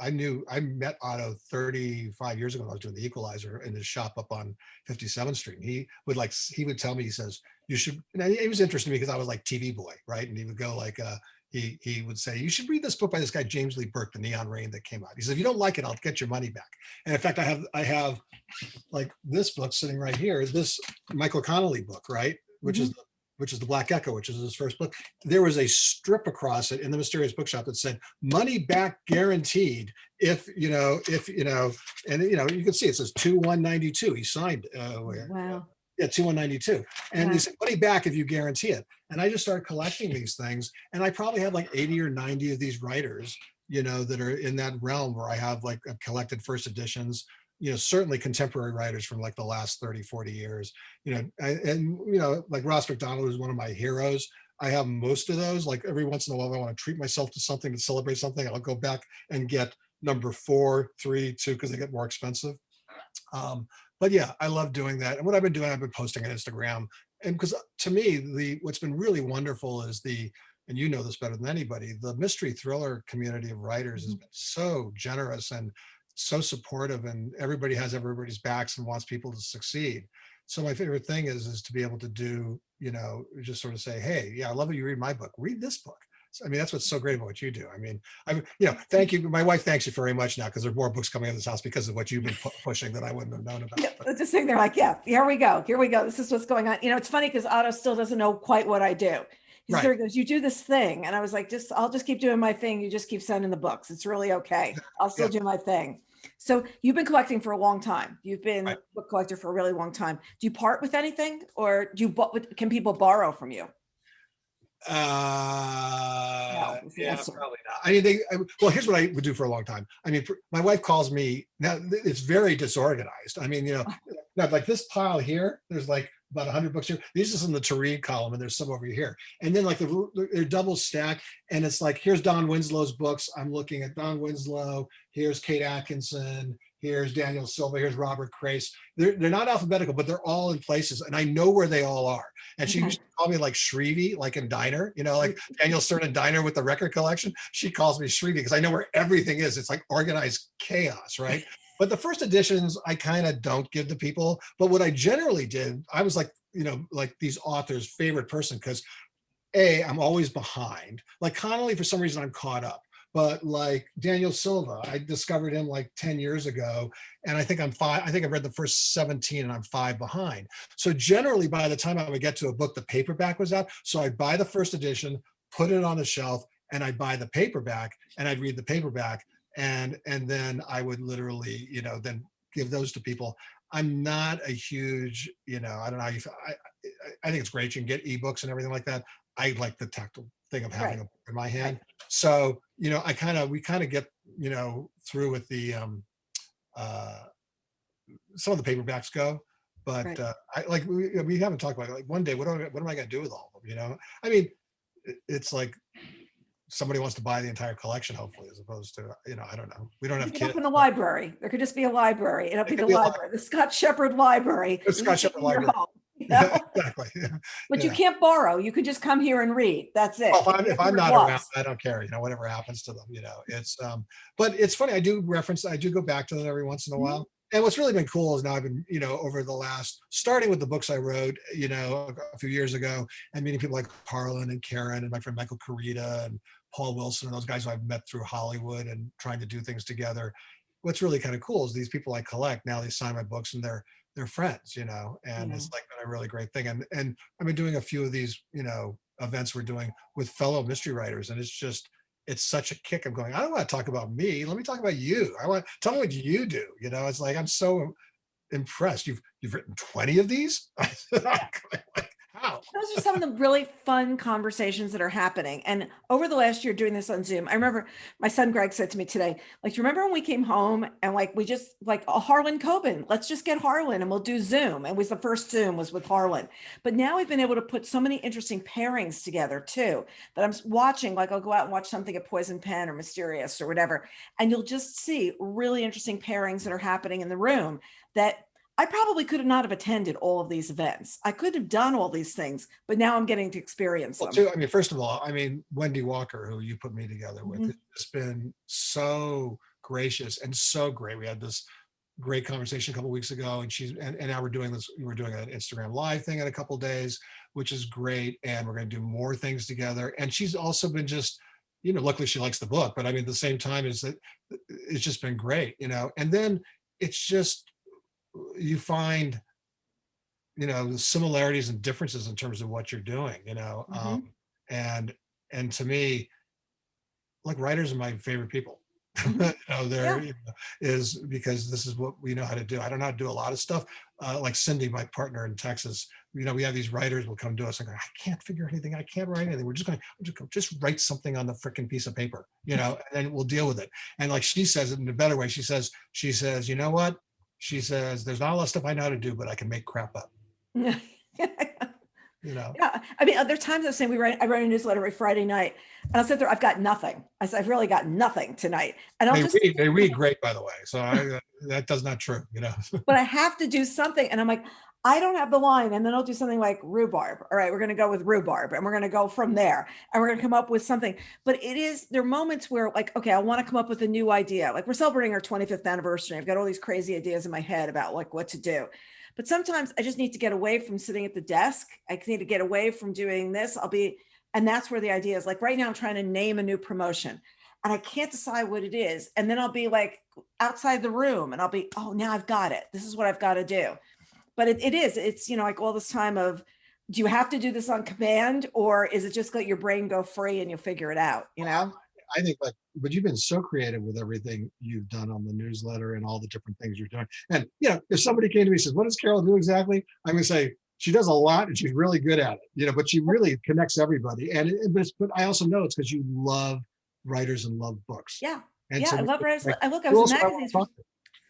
I met Otto 35 years ago when I was doing The Equalizer in his shop up on 57th Street. And he would tell me, he says, you should, and he was interested in me because I was like TV boy, right? And he would go like, he would say, you should read this book by this guy, James Lee Burke, The Neon Rain, that came out. He said, if you don't like it, I'll get your money back. And in fact, I have like this book sitting right here, this Michael Connolly book, right? Mhm. Which is the Black Echo, which is his first book. There was a strip across it in the Mysterious Bookshop that said money back guaranteed and you can see it says 2192. He signed Wow. yeah, 2192. And Wow. they said money back if you guarantee it. And I just started collecting these things. And I probably have like 80 or 90 of these writers, that are in that realm where I've collected first editions, certainly contemporary writers from like the last 30, 40 years, like Ross McDonald is one of my heroes. I have most of those. Like every once in a while, I want to treat myself to something, to celebrate something, I'll go back and get number 4, 3, 2, because they get more expensive. But yeah, I love doing that. And what I've been doing, I've been posting on Instagram. And because to me, what's been really wonderful is and you know this better than anybody, the mystery thriller community of writers has Mhm. been so generous and so supportive, and everybody has everybody's backs and wants people to succeed. So my favorite thing is to be able to do, just sort of say, hey, yeah, I love that you read my book. Read this book. So, I mean, that's what's so great about what you do. I mean, thank you. My wife thanks you very much now because there are more books coming in this house because of what you've been pushing that I wouldn't have known about. Yeah, they're just sitting there like, yeah, here we go. Here we go. This is what's going on. It's funny because Otto still doesn't know quite what I do. Right. He goes, you do this thing. And I was like, I'll just keep doing my thing. You just keep sending the books. It's really okay. I'll still Yeah. do my thing. So you've been collecting for a long time. You've been Right. a book collector for a really long time. Do you part with anything, or can people borrow from you? No, is the Yeah, answer. probably not. I mean, well, here's what I would do for a long time. I mean, my wife calls me now. It's very disorganized. I mean, now like this pile here, there's like about 100 books here. These are just in the to read column, and there's some over here. And then like they're double stacked, and it's like here's Don Winslow's books. I'm looking at Don Winslow. Here's Kate Atkinson. Here's Daniel Silva. Here's Robert Crace. They're not alphabetical, but they're all in places, and I know where they all are. And she used Okay. to call me like Shrevey, like in Diner, like Daniel Stern in Diner with the record collection. She calls me Shrevey because I know where everything is. It's like organized chaos, right? But the first editions, I kind of don't give to people. But what I generally did, I was like, like these authors' favorite person because I'm always behind. Like Connolly, for some reason, I'm caught up. But like Daniel Silva, I discovered him like 10 years ago. And I think I'm 5. I think I've read the first 17 and I'm 5 behind. So generally, by the time I would get to a book, the paperback was out. So I'd buy the first edition, put it on the shelf, and I'd buy the paperback and I'd read the paperback. And then I would literally, then give those to people. I'm not a huge, I don't know how you feel. I think it's great. You can get ebooks and everything like that. I like the tactile thing of having Right. a book in my Right. hand. So, we kind of get, through with the, uh, some of the paperbacks go, but Right. I like, we haven't talked about it. Like one day, what am I going to do with all of them? I mean, it's like somebody wants to buy the entire collection, hopefully, as opposed to, I don't know. We don't have Pick it up kids. in the library. There could just be a library. It'll It be the could be a lot. library, the Scott Shepherd Library. It's You can Scott keep Shepherd in your Library. home. Yeah, exactly. Yeah. But you Yeah. can't borrow. You could just come here and read. That's it. Well, You have if to I'm wear not around, gloves. I don't care, whatever happens to them, it's, but it's funny. I do go back to them every once in a Mhm. while. And what's really been cool is now I've been, over the starting with the books I wrote, a few years ago, and meeting people like Harlan and Karen and my friend Michael Carita and Paul Wilson and those guys who I've met through Hollywood and trying to do things together. What's really kind of cool is these people I collect now, they sign my books and they're friends, and Yeah. it's like been a really great thing. And I've been doing a few of these, events we're doing with fellow mystery writers. And it's such a kick. I'm going, I don't want to talk about me. Let me talk about you. Tell me what you do. It's like, I'm so impressed. You've written 20 of these? Like, how? Those are some of the really fun conversations that are happening. And over the last year doing this on Zoom, I remember my son Greg said to me today, like, do you remember when we came home and like we just like Harlan Coben, let's just get Harlan and we'll do Zoom. And was the first Zoom was with Harlan. But now we've been able to put so many interesting pairings together too, that I'm watching, like I'll go out and watch something at Poison Pen or Mysterious or whatever. And you'll just see really interesting pairings that are happening in the room that I probably could have not have attended all of these events. I could have done all these things, but now I'm getting to experience Well, them. too, I mean, first of all, I mean, Wendy Walker, who you put me together with, Mhm. has been so gracious and so great. We had this great conversation a couple of weeks ago, and now we're doing an Instagram live thing in a couple of days, which is great. And we're going to do more things together. And she's also been just, luckily she likes the book, but I mean, at the same time is that it's just been great, and then it's just, you find, the similarities and differences in terms of what you're doing, Mhm. and to me, like, writers are my favorite people. Mhm. They're, Yeah. is because this is what we know how to do. I don't know how to do a lot of stuff. Like Cindy, my partner in Texas, we have these writers will come to us and go, I can't figure anything. I can't write anything. We're just going to just write something on the freaking piece of paper, and then we'll deal with it. And like she says it in a better way. She says, you know what? She says, there's not a lot of stuff I know how to do, but I can make crap up, Yeah. you know? Yeah. I mean, there are times I'm saying I write a newsletter every Friday night and I'll sit there, I've got nothing. I said, I've really got nothing tonight. And I'll just, They read great, by the way. So that does not true, but I have to do something. And I'm like, I don't have the line. And then I'll do something like rhubarb. All right, we're going to go with rhubarb and we're going to go from there and we're going to come up with something. But there are moments where like, okay, I want to come up with a new idea. Like we're celebrating our 25th anniversary. I've got all these crazy ideas in my head about like what to do. But sometimes I just need to get away from sitting at the desk. I need to get away from doing this. And that's where the idea is. Like right now, I'm trying to name a new promotion and I can't decide what it is. And then I'll be like outside the room and I'll be, oh, now I've got it. This is what I've got to do. But it's, like all this time of, do you have to do this on command or is it just let your brain go free and you'll figure it out, I think, like, but you've been so creative with everything you've done on the newsletter and all the different things you're doing. And if somebody came to me and says, "What does Carol do exactly?" I'm going to say she does a lot and she's really good at it. But she really connects everybody. But I also know it's because you love writers and love books. Yeah. And Yeah. to I me, love it's writers. like, I who was in else would I want magazines to for talk to?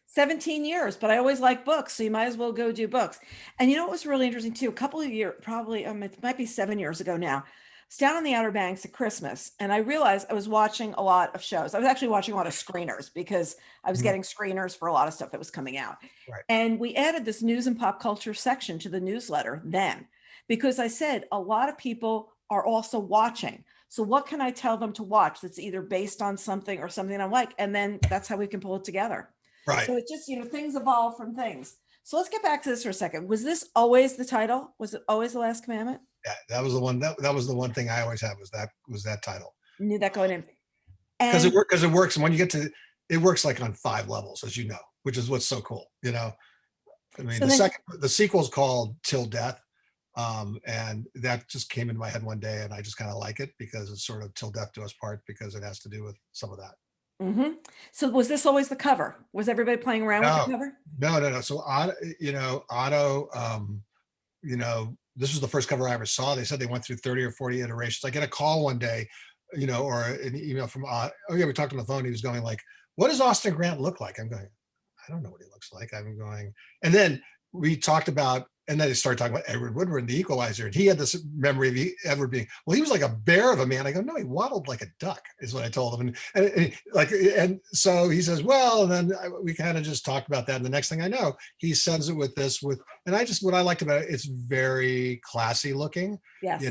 17 years, but I always like books. So you might as well go do books. And what was really interesting too, a couple of years, probably, it might be 7 years ago now, I was down on the Outer Banks at Christmas and I realized I was watching a lot of shows. I was actually watching a lot of screeners because I was Mhm. getting screeners for a lot of stuff that was coming out. Right. And we added this news and pop culture section to the newsletter then, because I said a lot of people are also watching. So what can I tell them to watch that's either based on something or something I like? And then that's how we can pull it together. Right. So it just, things evolve from things. So let's get back to this for a second. Was this always the title? Was it always the Last Commandment? Yeah, that was the one. That was the one thing I always had, was that title, Knew that going in. because And it works. And when you get to it, works like on 5 levels, as you know, which is what's so cool. I mean, so then, the sequel's called Till Death. And that just came into my head one day, and I just kind of like it because it's sort of till death do us part, because it has to do with some of that. mhm. So was this always the cover? Was everybody playing around with the No, cover? no. So Otto, this was the first cover I ever saw. They said they went through 30 or 40 iterations. I get a call one day, or an email from, oh yeah, we talked on the phone. He was going like, what does Austin Grant look like? I'm going, I don't know what he looks like. I'm going, and then we talked about, and then they started talking about Edward Woodward, the Equalizer, and he had this memory of Edward being, well, he was like a bear of a man. I go, no, he waddled like a duck, is what I told him, and so he says, well, and then we kind of just talked about that, and the next thing I know, he sends it and what I liked about it, it's very classy looking, you Yes. know.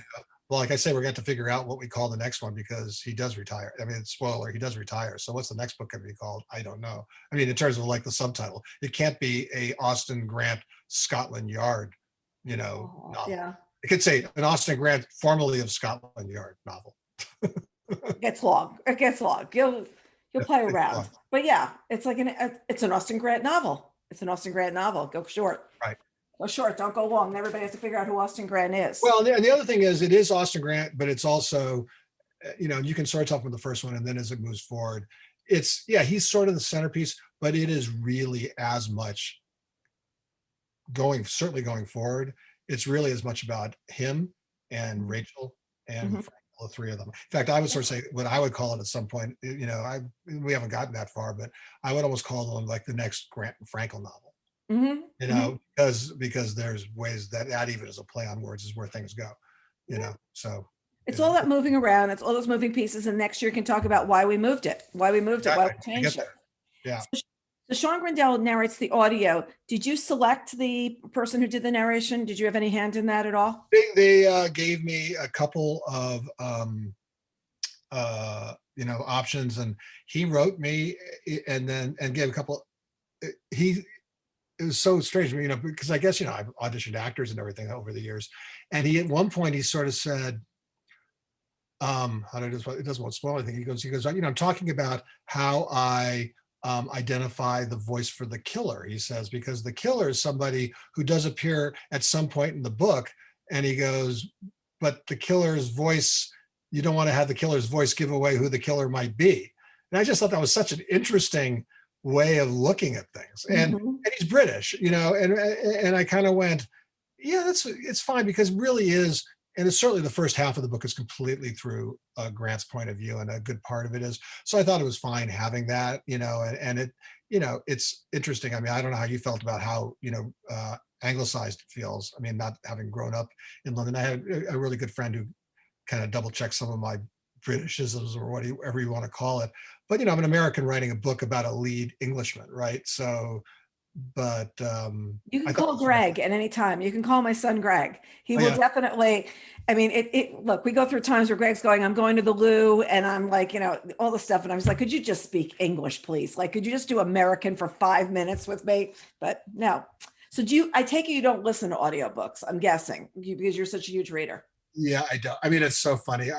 Well, like I say, we're going to have to figure out what we call the next one, because he does retire. I mean, spoiler, he does retire. So what's the next book going to be called? I don't know. I mean, in terms of like the subtitle, it can't be a Austin Grant Scotland Yard, Oh, novel. yeah. It could say an Austin Grant, formerly of Scotland Yard, novel. It gets long. It gets long. You'll play around. But yeah, it's like it's an Austin Grant novel. It's an Austin Grant novel. Go short. Right. Go short, don't go long. Everybody has to figure out who Austin Grant is. Well, and the other thing is, it is Austin Grant, but it's also, you can start off with the first one, and then as it moves forward, he's sort of the centerpiece, but it is really as much certainly going forward. It's really as much about him and Rachel and Mhm. Frank, all three of them. In fact, I would sort of say what I would call it at some point, we haven't gotten that far, but I would almost call them like the next Grant and Frankel novel, Mhm. Mhm. because there's ways that even as a play on words is where things go, Yeah. so. It's all that moving around. It's all those moving pieces. And next year can talk about why we moved it, why we Exactly. changed I get it. that. Yeah. So Sean Grindell narrates the audio. Did you select the person who did the narration? Did you have any hand in that at all? They gave me a couple of options, and he wrote me, and gave a couple. He It was so strange, because I guess I've auditioned actors and everything over the years, and at one point he sort of said, how did it doesn't want to spoil anything. He goes, I'm talking about how I identify the voice for the killer. He says, because the killer is somebody who does appear at some point in the book, and he goes, but the killer's voice, you don't want to have the killer's voice give away who the killer might be. And I just thought that was such an interesting way of looking at things. And Mhm. he's British, and I kind of went, yeah, it's fine, because it really is. And it's certainly the first half of the book is completely through Grant's point of view, and a good part of it is. So I thought it was fine having that, and it, it's interesting. I mean, I don't know how you felt about how, anglicized it feels. I mean, not having grown up in London, I had a really good friend who kind of double checked some of my Britishisms, or whatever you want to call it. But, I'm an American writing a book about a lead Englishman, right? So, but You I can thought it call was sort of, Greg at any time. You can call my son Greg. He oh will yeah, definitely. I mean, look, we go through times where Greg's going, I'm going to the loo, and I'm like, all the stuff. And I was like, could you just speak English, please? Like, could you just do American for 5 minutes with me? But no. So I take it you don't listen to audiobooks, I'm guessing, because you're such a huge reader. yeah, I don't. I mean, it's so funny.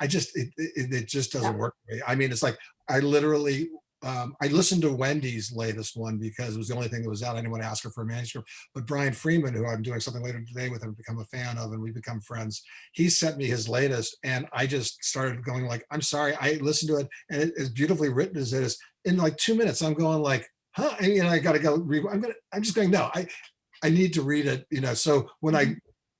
It just doesn't No. work for me. I mean, it's like I literally I listened to Wendy's latest one because it was the only thing that was out. I didn't want to ask her for a manuscript. But Brian Freeman, who I'm doing something later today with, and become a fan of, and we've become friends, he sent me his latest, and I just started going like, I'm sorry, I listened to it, and it is beautifully written as it is. In like 2 minutes, I'm going like, huh? And I got to go. I'm just going, no, I need to read it. So when I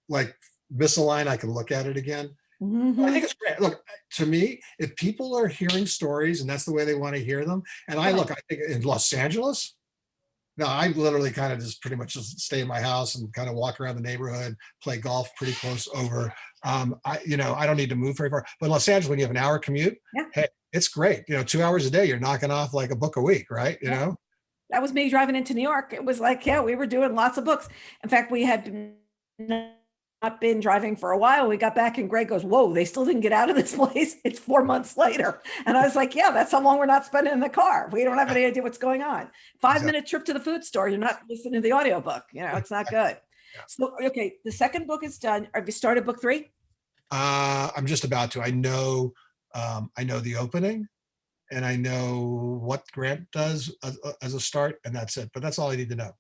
like miss a line, I can look at it again. I think Mhm. it's great. Look, to me, if people are hearing stories and that's the way they want to hear them, and Right. I think in Los Angeles, no, I literally kind of just pretty much just stay in my house and kind of walk around the neighborhood, play golf pretty close over. I don't need to move very far. But in Los Angeles, when you have an hour commute, Yeah. hey, it's great. 2 hours a day, you're knocking off like a book a week, right? Yeah. That was me driving into New York. It was like, yeah, we were doing lots of books. In fact, we had not been driving for a while. We got back and Greg goes, whoa, they still didn't get out of this place. It's 4 months later. And I was like, yeah, that's how long we're not spending in the car. We don't have any idea what's going on. five Exactly. minute trip to the food store. You're not listening to the audiobook. It's not good. Yeah. So, okay, the second book is done. Have you started book 3? I'm just about to. I know the opening, and I know what Grant does as a start, and that's it. But that's all I need to know,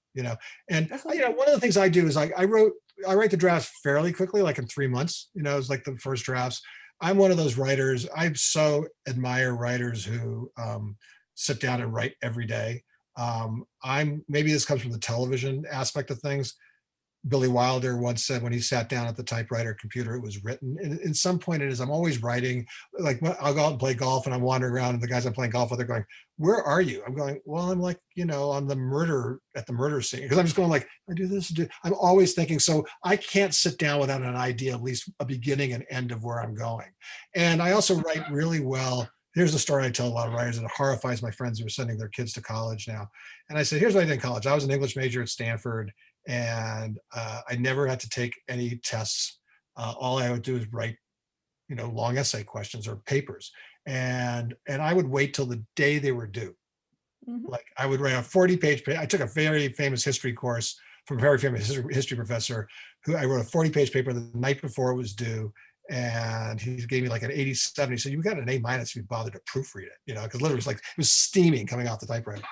And That's one of the things I do is I write the drafts fairly quickly, like in 3 months. It's like the first drafts. I'm one of those writers. I so admire writers who sit down and write every day. Maybe this comes from the television aspect of things. Billy Wilder once said when he sat down at the typewriter computer, it was written. And in some point, it is. I'm always writing. Like I'll go out and play golf, and I'm wandering around, and the guys I'm playing golf with are going, "Where are you?" I'm going, "Well, I'm like, on the murder scene," because I'm just going like, I do this. I'm always thinking. So I can't sit down without an idea, at least a beginning and end of where I'm going. And I also write really well. Here's a story I tell a lot of writers, and it horrifies my friends who are sending their kids to college now. And I said, here's what I did in college. I was an English major at Stanford, and I never had to take any tests. All I would do is write, long essay questions or papers, and I would wait till the day they were due. Mhm. Like I would write a 40-page. I took a very famous history course from a very famous history professor who I wrote a 40-page paper the night before it was due. And he gave me like an 87. He said, "You got an A- if you bothered to proofread it," because literally it was steaming coming off the typewriter.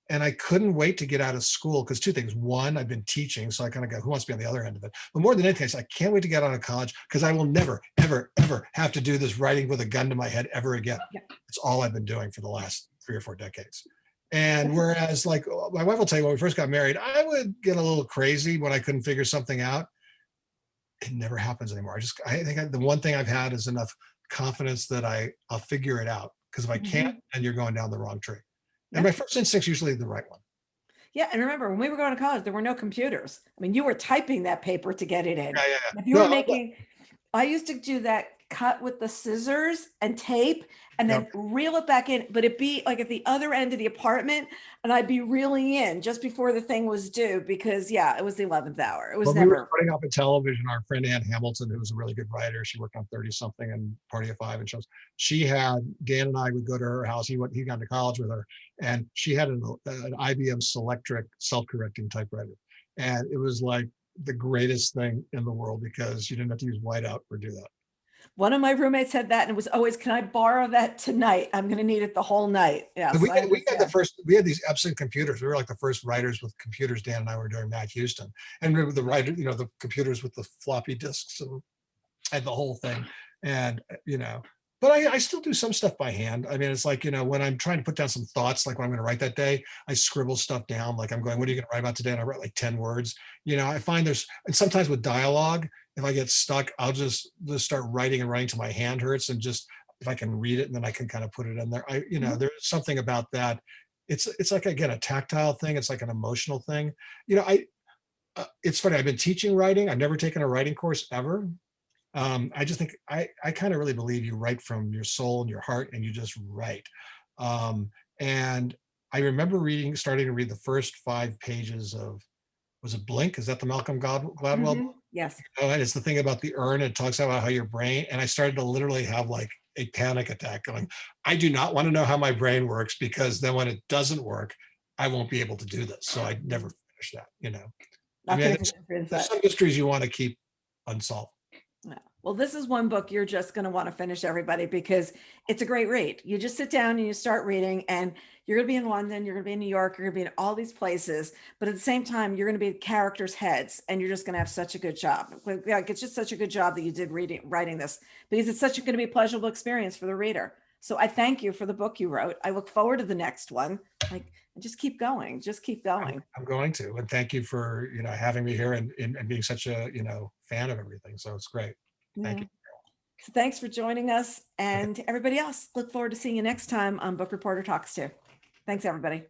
And I couldn't wait to get out of school because two things. One, I've been teaching, so I kind of go, who wants to be on the other end of it? But more than anything, I said, I can't wait to get out of college because I will never, ever, ever have to do this writing with a gun to my head ever again. Yeah. It's all I've been doing for the last 3 or 4 decades. And whereas, like, my wife will tell you, when we first got married, I would get a little crazy when I couldn't figure something out. It never happens anymore. I think the one thing I've had is enough confidence that I'll figure it out. Because if I can't, Mhm. then you're going down the wrong tree. And Yeah. my first instinct's usually the right one. Yeah, and remember when we were going to college, there were no computers. I mean, you were typing that paper to get it in. Yeah, yeah, yeah. If you were No, making, I used to do that cut with the scissors and tape and yep. then reel it back in, but it'd be like at the other end of the apartment, and I'd be reeling in just before the thing was due because yeah, it was the 11th hour. It was When we were never. starting off in television, our friend Ann Hamilton, who was a really good writer, she worked on 30 something and Party of Five and shows. She had Dan and I would go to her house. He got to college with her, and she had an IBM Selectric self-correcting typewriter, and it was like the greatest thing in the world because you didn't have to use whiteout or do that. One of my roommates had that, and it was always, "Can I borrow that tonight? I'm going to need it the whole night." And Yes, we I had, we had the understand. first, we had these Epson computers. We were like the first writers with computers. Dan and I were doing Matt Houston, and remember the writer, the computers with the floppy disks and the whole thing. And, but I still do some stuff by hand. I mean, it's like, when I'm trying to put down some thoughts, like what I'm going to write that day, I scribble stuff down. Like I'm going, what are you going to write about today? And I write like 10 words. I find and sometimes with dialogue, if I get stuck, I'll just start writing and writing till my hand hurts and just, if I can read it and then I can kind of put it in there. Mhm. There's something about that. It's like, again, a tactile thing. It's like an emotional thing. It's funny. I've been teaching writing. I've never taken a writing course ever. I just think I kind of really believe you write from your soul and your heart and you just write. And I remember starting to read the first 5 pages of, was it Blink? Is that the Malcolm Gladwell book? Mhm. Yes. And it's the thing about the urn. It talks about how your brain, and I started to literally have like a panic attack going, I do not want to know how my brain works because then when it doesn't work, I won't be able to do this. So I never finished that. I Not mean, going there's, to finish there's that. some mysteries you want to keep unsolved. Yeah. Well, this is one book you're just going to want to finish, everybody, because it's a great read. You just sit down and you start reading, and you're going to be in London, you're going to be in New York, you're going to be in all these places, but at the same time, you're going to be characters' heads, and you're just going to have such a good job. Like, it's just such a good job that you did writing this, because it's such going to be a pleasurable experience for the reader. So I thank you for the book you wrote. I look forward to the next one. Like, just keep going, just keep going. I'm going to, and thank you for, having me here and being such a, fan of everything. So it's great. Thank Yeah. you. So thanks for joining us, Okay. and everybody else, look forward to seeing you next time on Book Reporter Talks Too. Thanks, everybody.